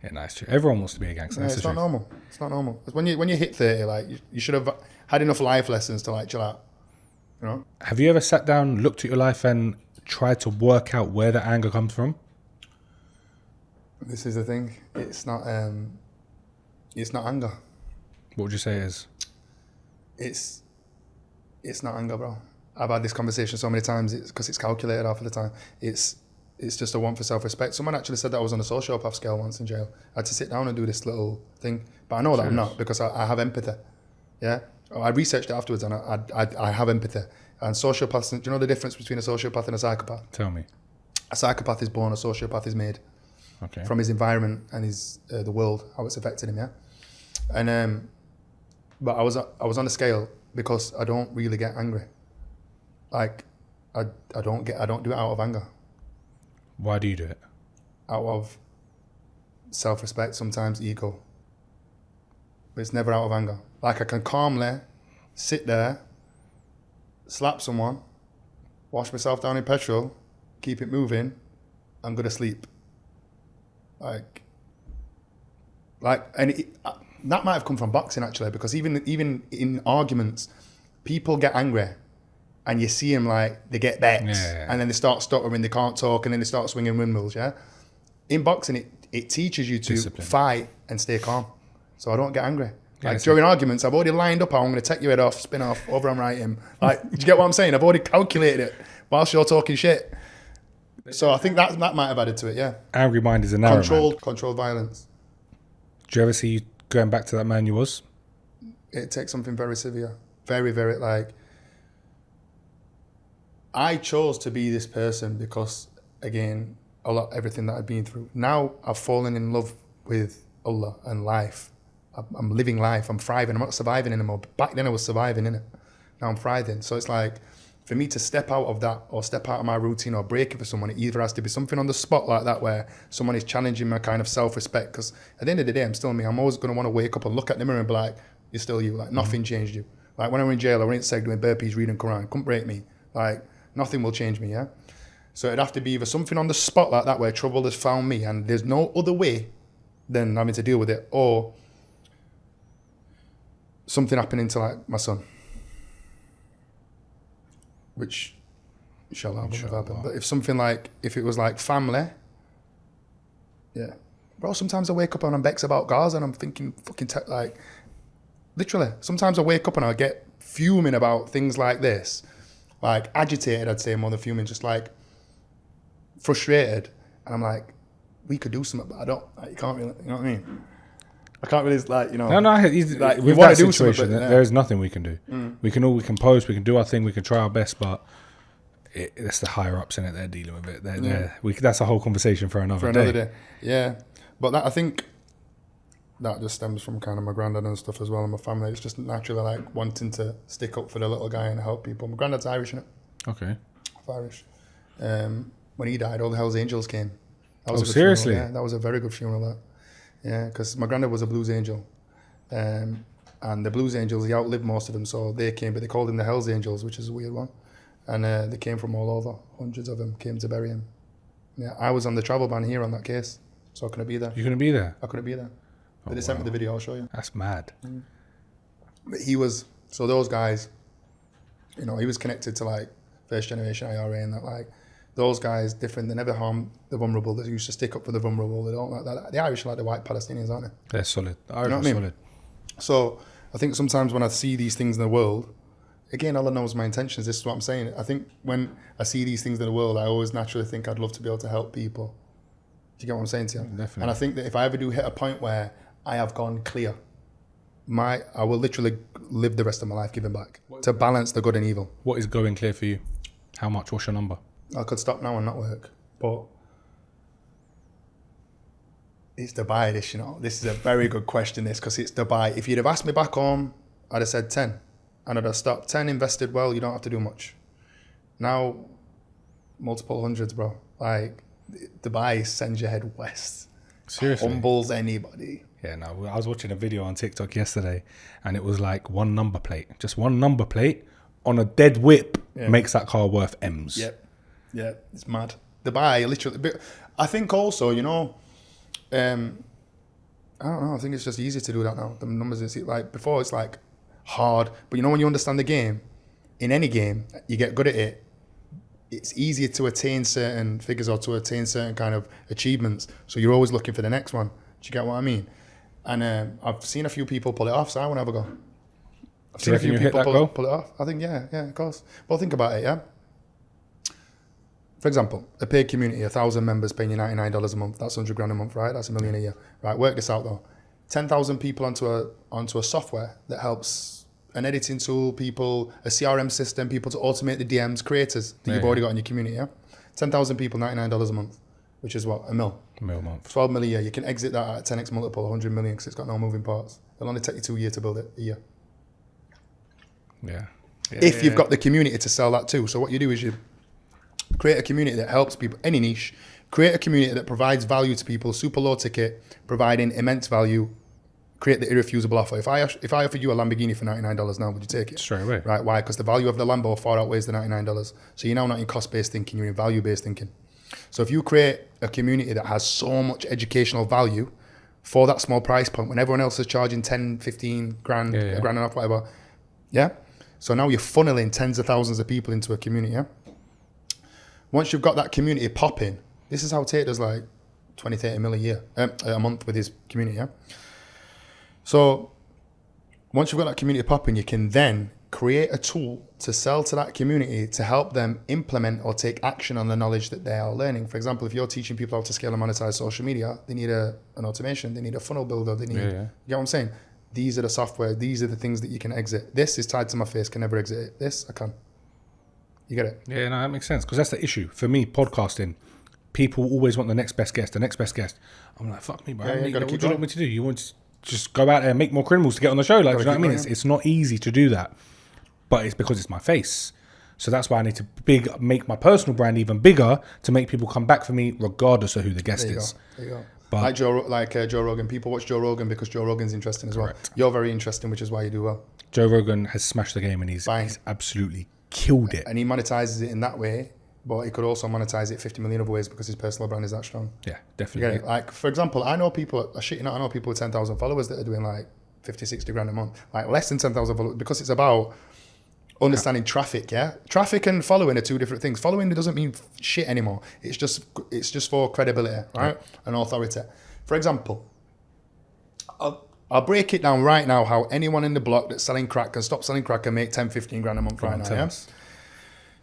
Yeah, nice. Everyone wants to be a gangster. Yeah, it's not normal. It's not normal. When you hit 30, like, you should have had enough life lessons to, like, chill out. You know? Have you ever sat down, looked at your life and tried to work out where the anger comes from? This is the thing. It's not anger. What would you say it is? It's not anger, bro. I've had this conversation so many times. It's because it's calculated half of the time. It's it's just a want for self-respect. Someone actually said that I was on a sociopath scale once in jail. I had to sit down and do this little thing. But I know that I'm not, because I have empathy. Yeah? I researched it afterwards, and I have empathy. And sociopaths, do you know the difference between a sociopath and a psychopath? Tell me. A psychopath is born, a sociopath is made. Okay. From his environment and his the world, how it's affected him, yeah? And but I was on the scale because I don't really get angry. Like, I don't do it out of anger. Why do you do it? Out of self-respect, sometimes ego. But it's never out of anger. Like, I can calmly sit there, slap someone, wash myself down in petrol, keep it moving, and go to sleep. That might have come from boxing, actually, because even in arguments, people get angry, and you see them, like, they get vexed, and then they start stuttering, they can't talk, and then they start swinging windmills, yeah? In boxing, it teaches you to fight and stay calm. So I don't get angry. Like, during arguments, I've already lined up how I'm going to take your head off, spin off, over and right him. Like, do you get what I'm saying? I've already calculated it whilst you're talking shit. So I think that might have added to it, yeah. Angry mind is a narrow man. Controlled violence. Do you ever see you going back to that man you was? It takes something very severe. Very, very, like... I chose to be this person because, again, everything that I've been through. Now I've fallen in love with Allah and life. I'm living life. I'm thriving. I'm not surviving anymore. Back then I was surviving, innit? Now I'm thriving. So it's like, for me to step out of that or step out of my routine or break it for someone, it either has to be something on the spot like that where someone is challenging my kind of self-respect. Because at the end of the day, I'm still me. I'm always going to want to wake up and look at the mirror and be like, you're still you. Like, nothing changed you. Like, when I was in jail, I went in seg doing burpees, reading Quran. Couldn't break me. Like, nothing will change me, yeah? So it'd have to be either something on the spot like that where trouble has found me and there's no other way than having to deal with it, or something happening to, like, my son. Which, inshallah, wouldn't have happened. But if it was like family, yeah. Bro, sometimes I wake up and I'm vexed about Gaza and I'm thinking, like, literally, sometimes I wake up and I get fuming about things like this. Like, agitated, I'd say, more than fuming, just like frustrated. And I'm like, we could do something, but I don't. Like, you can't really, you know what I mean? I can't really, like, you know. No, like, with that situation, there is nothing we can do. We can post, we can do our thing, we can try our best, but it's the higher ups in it. They're dealing with it. That's a whole conversation for another day. Yeah, but I think that just stems from kind of my granddad and stuff as well, and my family. It's just naturally like wanting to stick up for the little guy and help people. My granddad's Irish, innit? Okay. Irish. When he died, all the Hells Angels came. That was a good seriously? Funeral. Yeah, that was a very good funeral. That. Yeah, because my granddad was a blues angel, and the blues angels, he outlived most of them, so they came, but they called him the Hells Angels, which is a weird one. And they came from all over. Hundreds of them came to bury him. Yeah, I was on the travel ban here on that case, so I couldn't be there. You couldn't be there? I couldn't be there. But they sent me the video, I'll show you. That's mad. But he was, so those guys, you know, he was connected to like first generation IRA and that, like, those guys different. They never harm the vulnerable. They used to stick up for the vulnerable. They don't like that. The Irish are like the white Palestinians, aren't they? They're solid. The Irish you know are solid. So I think sometimes when I see these things in the world, again, Allah knows my intentions. This is what I'm saying. I think when I see these things in the world, I always naturally think I'd love to be able to help people. Do you get what I'm saying to you? Definitely. And I think that if I ever do hit a point where I have gone clear, I will literally live the rest of my life giving back to balance the good and evil. What is going clear for you? How much? What's your number? I could stop now and not work, but it's Dubai, this, you know. This is a very good question, this, because it's Dubai. If you'd have asked me back home, I'd have said 10. And I'd have stopped 10, invested well, you don't have to do much. Now, multiple hundreds, bro. Like, Dubai sends your head west. Seriously? Humbles anybody. Yeah, no, I was watching a video on TikTok yesterday, and it was like one number plate. Just one number plate on a dead whip makes that car worth M's. Yep. Yeah, it's mad. Dubai, literally. But I think also, you know, I don't know, I think it's just easy to do that now. The numbers, is like, before it's like hard, but you know, when you understand the game, in any game, you get good at it, it's easier to attain certain figures or to attain certain kind of achievements. So you're always looking for the next one. Do you get what I mean? And I've seen a few people pull it off, so I want to have a go. I've seen a few people pull it off. I think, yeah, of course. Well, think about it, yeah? For example, a paid community, 1,000 members paying you $99 a month. That's 100 grand a month, right? That's $1 million a year. Right, work this out though. 10,000 people onto a software that helps an editing tool, people, a CRM system, people to automate the DMs, creators that you've already got in your community, yeah? 10,000 people, $99 a month, which is what? $1 million. $1 million a month. 12 million a year. You can exit that at a 10x multiple, 100 million, because it's got no moving parts. It'll only take you 2 years to build it, a year. Yeah. If you've got the community to sell that too. So what you do is you create a community that helps people, any niche, create a community that provides value to people, super low ticket, providing immense value, create the irrefusable offer. If I offered you a Lamborghini for $99 now, would you take it? Straight away. Right, why? Because the value of the Lambo far outweighs the $99. So you're now not in cost-based thinking, you're in value-based thinking. So if you create a community that has so much educational value for that small price point, when everyone else is charging 10, 15 grand, a grand and a half, whatever, yeah? So now you're funneling tens of thousands of people into a community, yeah? Once you've got that community popping, this is how Tate does like 20, 30 mil a year, a month with his community, yeah? So once you've got that community popping, you can then create a tool to sell to that community to help them implement or take action on the knowledge that they are learning. For example, if you're teaching people how to scale and monetize social media, they need an automation, they need a funnel builder, they need, you get what I'm saying? These are the software, these are the things that you can exit. This is tied to my face, can never exit it. This, I can. You get it? Yeah, no, that makes sense. Because that's the issue. For me, podcasting, people always want the next best guest, the next best guest. I'm like, fuck me, bro. What do you want me to do? You want to just go out there and make more criminals to get on the show? Like, do you know what I mean? It's not easy to do that. But it's because it's my face. So that's why I need to make my personal brand even bigger to make people come back for me regardless of who the guest is. There you go. But like Joe Rogan. People watch Joe Rogan because Joe Rogan's interesting as well. Correct. You're very interesting, which is why you do well. Joe Rogan has smashed the game and he's absolutely killed it. And he monetizes it in that way, but he could also monetize it 50 million other ways because his personal brand is that strong. Yeah, definitely. Like, for example, I know people, I know people with 10,000 followers that are doing like 50, 60 grand a month. Like less than 10,000 followers, because it's about understanding traffic, yeah? Traffic and following are two different things. Following doesn't mean shit anymore. It's just for credibility, right? And authority. For example, I'll break it down right now how anyone in the block that's selling crack can stop selling crack and make 10, 15 grand a month right now, yeah?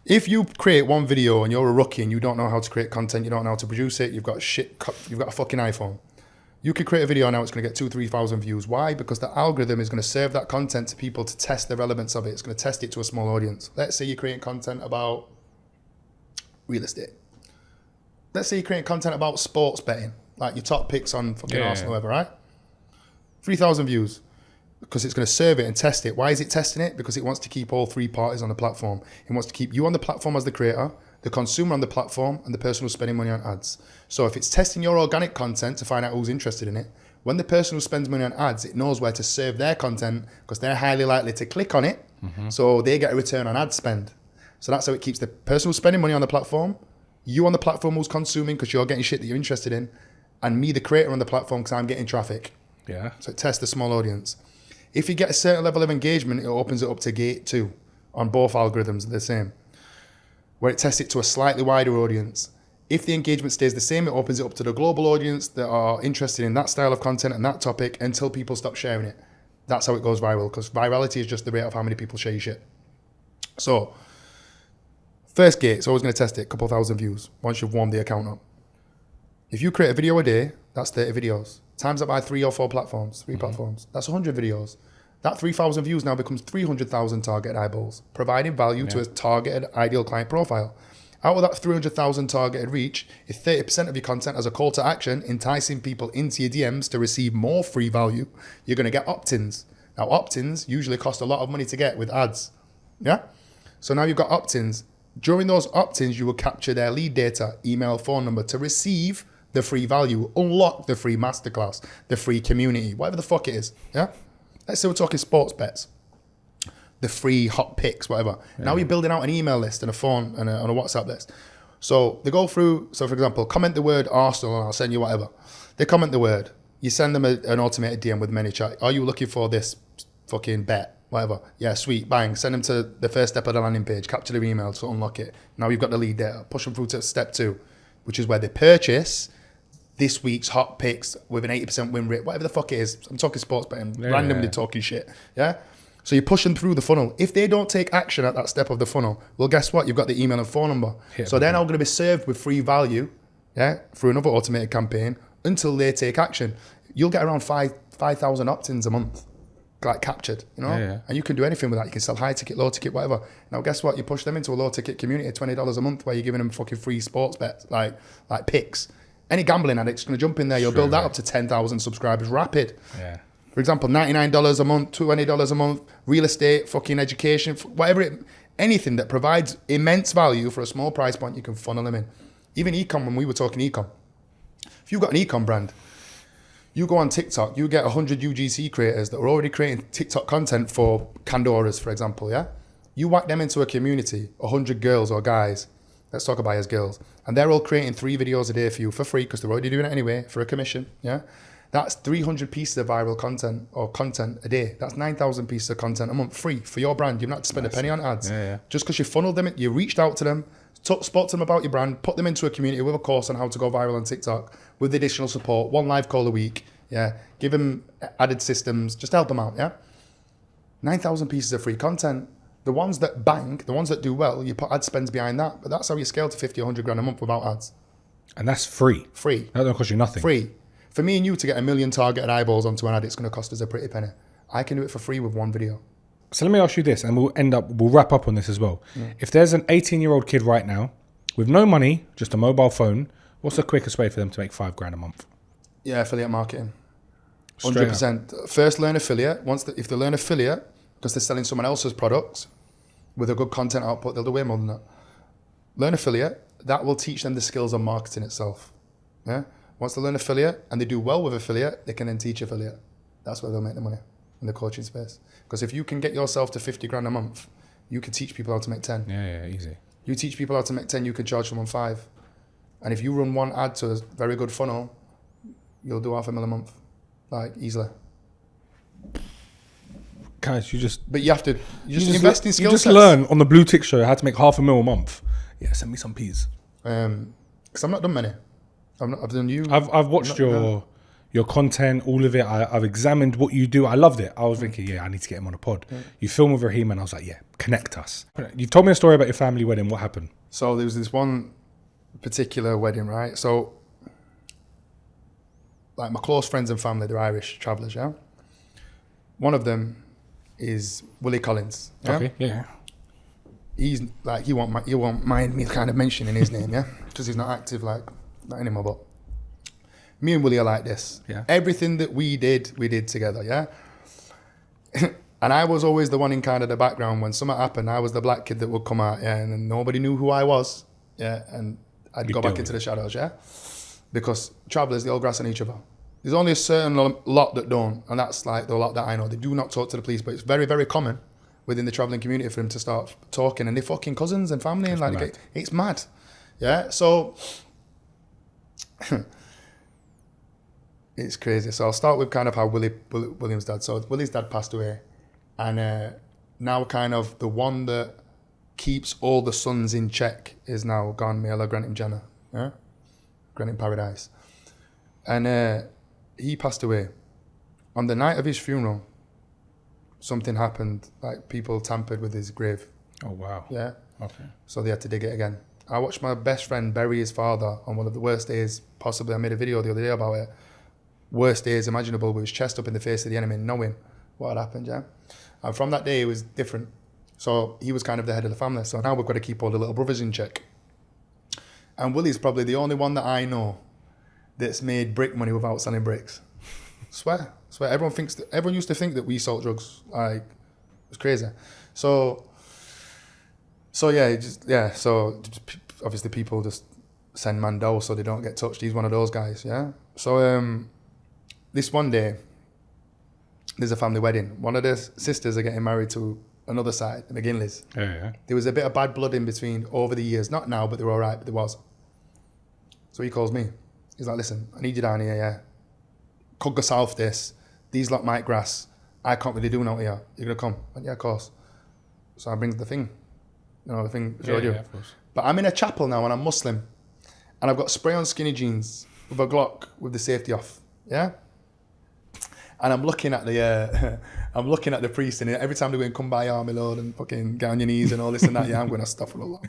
If you create one video and you're a rookie and you don't know how to create content, you don't know how to produce it, you've got a fucking iPhone. You could create a video now, it's going to get 2,000, 3,000 views. Why? Because the algorithm is going to serve that content to people to test the relevance of it. It's going to test it to a small audience. Let's say you're creating content about real estate. Let's say you're creating content about sports betting, like your top picks on fucking Arsenal, whatever, right? 3,000 views. Because it's going to serve it and test it. Why is it testing it? Because it wants to keep all three parties on the platform. It wants to keep you on the platform as the creator, the consumer on the platform, and the person who's spending money on ads. So if it's testing your organic content to find out who's interested in it, when the person who spends money on ads, it knows where to serve their content because they're highly likely to click on it. So they get a return on ad spend. So that's how it keeps the person who's spending money on the platform, you on the platform who's consuming because you're getting shit that you're interested in, and me, the creator on the platform, because I'm getting traffic. Yeah. So it tests the small audience. If you get a certain level of engagement, it opens it up to gate 2 on both algorithms, they're the same, where it tests it to a slightly wider audience. If the engagement stays the same, it opens it up to the global audience that are interested in that style of content and that topic until people stop sharing it. That's how it goes viral, because virality is just the rate of how many people share your shit. So, first gate, it's always going to test it, a couple thousand views, once you've warmed the account up. If you create a video a day, that's 30 videos. Times that by 3 or 4 platforms, 3 platforms. That's 100 videos. That 3,000 views now becomes 300,000 targeted eyeballs, providing value to a targeted ideal client profile. Out of that 300,000 targeted reach, if 30% of your content has a call to action, enticing people into your DMs to receive more free value, you're going to get opt-ins. Now, opt-ins usually cost a lot of money to get with ads. Yeah? So now you've got opt-ins. During those opt-ins, you will capture their lead data, email, phone number to receive the free value, unlock the free masterclass, the free community, whatever the fuck it is, yeah? Let's say we're talking sports bets, the free hot picks, whatever. Yeah. Now you're building out an email list and a phone and a WhatsApp list. So they go through, so for example, comment the word Arsenal and I'll send you whatever. They comment the word, you send them an automated DM with ManyChat. Are you looking for this fucking bet? Whatever. Yeah, sweet, bang. Send them to the first step of the landing page, capture their email to unlock it. Now you've got the lead data, push them through to step 2, which is where they purchase this week's hot picks with an 80% win rate, whatever the fuck it is. I'm talking sports betting, randomly talking shit, yeah? So you push them through the funnel. If they don't take action at that step of the funnel, well, guess what? You've got the email and phone number. So they're now going to be served with free value, through another automated campaign until they take action. You'll get around 5,000 opt-ins a month, like captured, And you can do anything with that. You can sell high ticket, low ticket, whatever. Now, guess what? You push them into a low ticket community, $20 a month, where you're giving them fucking free sports bets, like picks. Any gambling addict's going to jump in there. You'll build that up to 10,000 subscribers rapid. Yeah. For example, $99 a month, $20 a month, real estate, fucking education, anything that provides immense value for a small price point, you can funnel them in. Even e-com, when we were talking e-com. If you've got an e-com brand, you go on TikTok, you get 100 UGC creators that are already creating TikTok content for Candoras, for example, You whack them into a community, 100 girls or guys, let's talk about as girls, and they're all creating 3 videos a day for you for free because they're already doing it anyway for a commission, That's 300 pieces of viral content or content a day. That's 9,000 pieces of content a month free for your brand. You've not to spend a penny on ads. Just because you funneled them, you reached out to them, spoke to them about your brand, put them into a community with a course on how to go viral on TikTok with additional support, 1 live call a week, Give them added systems, just help them out, 9,000 pieces of free content. The ones that bang, the ones that do well, you put ad spends behind that. But that's how you scale to 50, 100 grand a month without ads. And that's free. Free. That don't cost you nothing. Free. For me and you to get 1 million targeted eyeballs onto an ad, it's going to cost us a pretty penny. I can do it for free with 1 video. So let me ask you this, and we'll wrap up on this as well. If there's an 18-year-old kid right now with no money, just a mobile phone, what's the quickest way for them to make 5 grand a month? Yeah, affiliate marketing. 100%. First, learn affiliate. If they learn affiliate, because they're selling someone else's products with a good content output, they'll do way more than that. Learn affiliate. That will teach them the skills of marketing itself. Once they learn affiliate and they do well with affiliate, they can then teach affiliate. That's where they'll make the money in the coaching space. Because if you can get yourself to 50 grand a month, you can teach people how to make 10. Yeah, easy. You teach people how to make 10, you can charge someone 5. And if you run 1 ad to a very good funnel, you'll do $500,000 a month, like easily. Guys, But you have to invest in skill sets. You just learn on the BlueTick show how to make $500,000 a month. Yeah, send me some peas. Because I've not done many. I've done you. I've watched your content, all of it. I've examined what you do. I loved it. I was thinking, I need to get him on a pod. You film with Raheem and I was like, connect us. You've told me a story about your family wedding. What happened? So there was this one particular wedding, right? So like my close friends and family, they're Irish travellers, One of them is Willie Collins. Okay, yeah. He's like, he won't mind me kind of mentioning his name, because he's not active like not anymore. But me and Willie are like this. Yeah. Everything that we did together, And I was always the one in kind of the background when something happened. I was the black kid that would come out, and then nobody knew who I was, and I'd go back into the shadows, because travellers, they all grass on each other. There's only a certain lot that don't, and that's like the lot that I know. They do not talk to the police, but it's very, very common within the travelling community for them to start talking, and they're fucking cousins and family, and like it's mad, So it's crazy. So I'll start with kind of how William's dad. So Willie's dad passed away, and now kind of the one that keeps all the sons in check is now gone. May Allah grant him Jannah, grant him paradise, and he passed away. On the night of his funeral, something happened, like people tampered with his grave. Oh, wow. Yeah. Okay. So they had to dig it again. I watched my best friend bury his father on one of the worst days possibly. I made a video the other day about it. Worst days imaginable, with his chest up in the face of the enemy, knowing what had happened, And from that day, it was different. So he was kind of the head of the family. So now we've got to keep all the little brothers in check. And Willie's probably the only one that I know that's made brick money without selling bricks. Swear. Everyone used to think that we sold drugs. Like, it was crazy. So obviously people just send man dough so they don't get touched. He's one of those guys, So this one day, there's a family wedding. One of the sisters are getting married to another side, the McGinleys. Yeah. There was a bit of bad blood in between over the years. Not now, but they were all right, but there was. So he calls me. He's like, listen, I need you down here, Could go south this. These lot might grass. I can't really do nothing here. You're going to come? I went, yeah, of course. So I bring the thing. The thing showed you. Yeah, of course. But I'm in a chapel now and I'm Muslim. And I've got spray on skinny jeans with a Glock with the safety off. And And I'm looking at the I'm looking at the priest, and every time they go and come by, oh my lord, and fucking get on your knees and all this and that. Yeah, I'm going to stuff with a lot.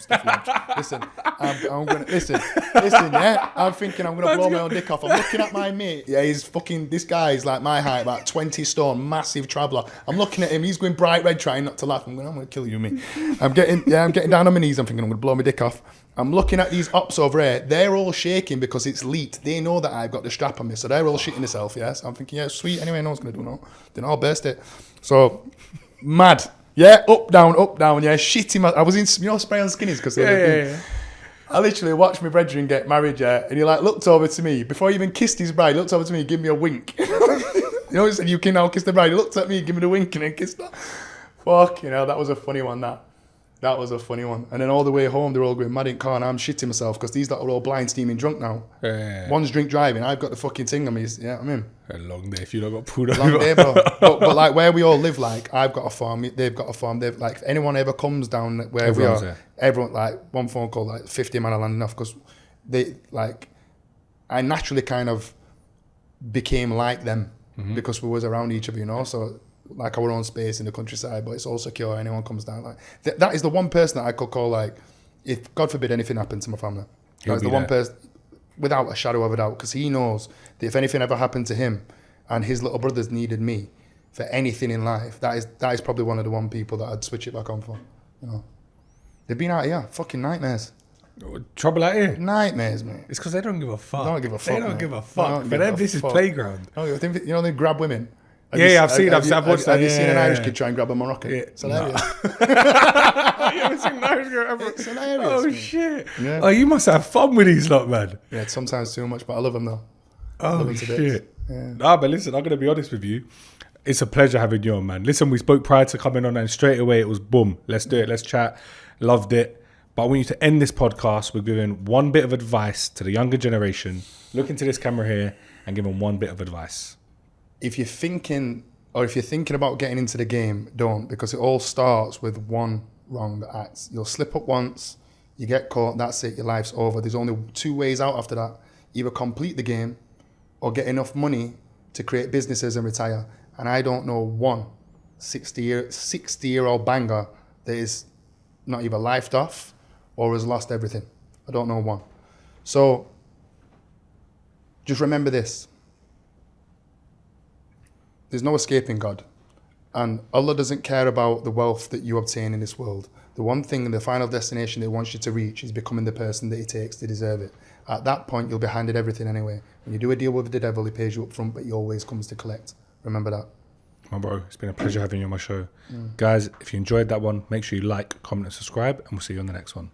Listen, I'm going to listen. Yeah, I'm thinking I'm going to blow my own dick off. I'm looking at my mate. Yeah, he's fucking. This guy's like my height, about 20 stone, massive traveller. I'm looking at him. He's going bright red, trying not to laugh. I'm going to kill you, me. I'm getting down on my knees. I'm thinking I'm going to blow my dick off. I'm looking at these ops over here. They're all shaking because it's leaked. They know that I've got the strap on me, so they're all shitting themselves. Yeah, so I'm thinking, yeah, sweet. Anyway, no one's gonna do no. Then I'll burst it. So mad. Yeah, up down. Yeah, shitting. I was in, spray on skinnies because yeah. I literally watched my brethren get married. Yeah, and he like looked over to me before he even kissed his bride. He looked over to me, give me a wink. He said, "You can now kiss the bride." He looked at me, give me the wink, and then kissed her. Fuck, that was a funny one. That was a funny one. And then all the way home, they're all going mad in car, and I'm shitting myself because these lot are all blind, steaming drunk now. Yeah. One's drink driving. I've got the fucking thing on me. Yeah, I'm in. A long day if you don't got pulled over. Long day, bro. but like where we all live, like I've got a farm, they've got a farm. They've like if anyone ever comes down where everyone's we are, there. Everyone like one phone call, like 50 man are land enough because they like I naturally kind of became like them because we was around each other, So. Like our own space in the countryside, but it's all secure. Anyone comes down, like that is the one person that I could call like, if God forbid anything happened to my family, that's the one person without a shadow of a doubt, because he knows that if anything ever happened to him and his little brothers needed me for anything in life, that is probably one of the one people that I'd switch it back on for. They've been out here, fucking nightmares. Trouble out here? Nightmares, mate. It's because they don't give a fuck. They don't give a fuck. They don't give a fuck. For them, this is playground. They grab women. I've seen. I've watched that. Have you seen an Irish kid try and grab a Moroccan? Yeah. It's hilarious. You haven't seen an Irish girl ever? It's hilarious. Oh, shit. Yeah. Oh, you must have fun with these lot, man. Yeah, sometimes too much, but I love them though. Oh, shit. Yeah. Nah, but listen, I'm going to be honest with you. It's a pleasure having you on, man. Listen, we spoke prior to coming on, and straight away it was boom. Let's do it. Let's chat. Loved it. But I want you to end this podcast with giving one bit of advice to the younger generation. Look into this camera here and give them one bit of advice. If you're thinking about getting into the game, don't, because it all starts with one wrong act. You'll slip up once, you get caught, that's it, your life's over. There's only two ways out after that. Either complete the game or get enough money to create businesses and retire. And I don't know one 60-year-old banger that is not either lifed off or has lost everything. I don't know one. So just remember this. There's no escaping God. And Allah doesn't care about the wealth that you obtain in this world. The one thing, the final destination He wants you to reach is becoming the person that He takes to deserve it. At that point, you'll be handed everything anyway. When you do a deal with the devil, he pays you up front, but he always comes to collect. Remember that. My bro, it's been a pleasure having you on my show. Guys, if you enjoyed that one, make sure you like, comment and subscribe, and we'll see you on the next one.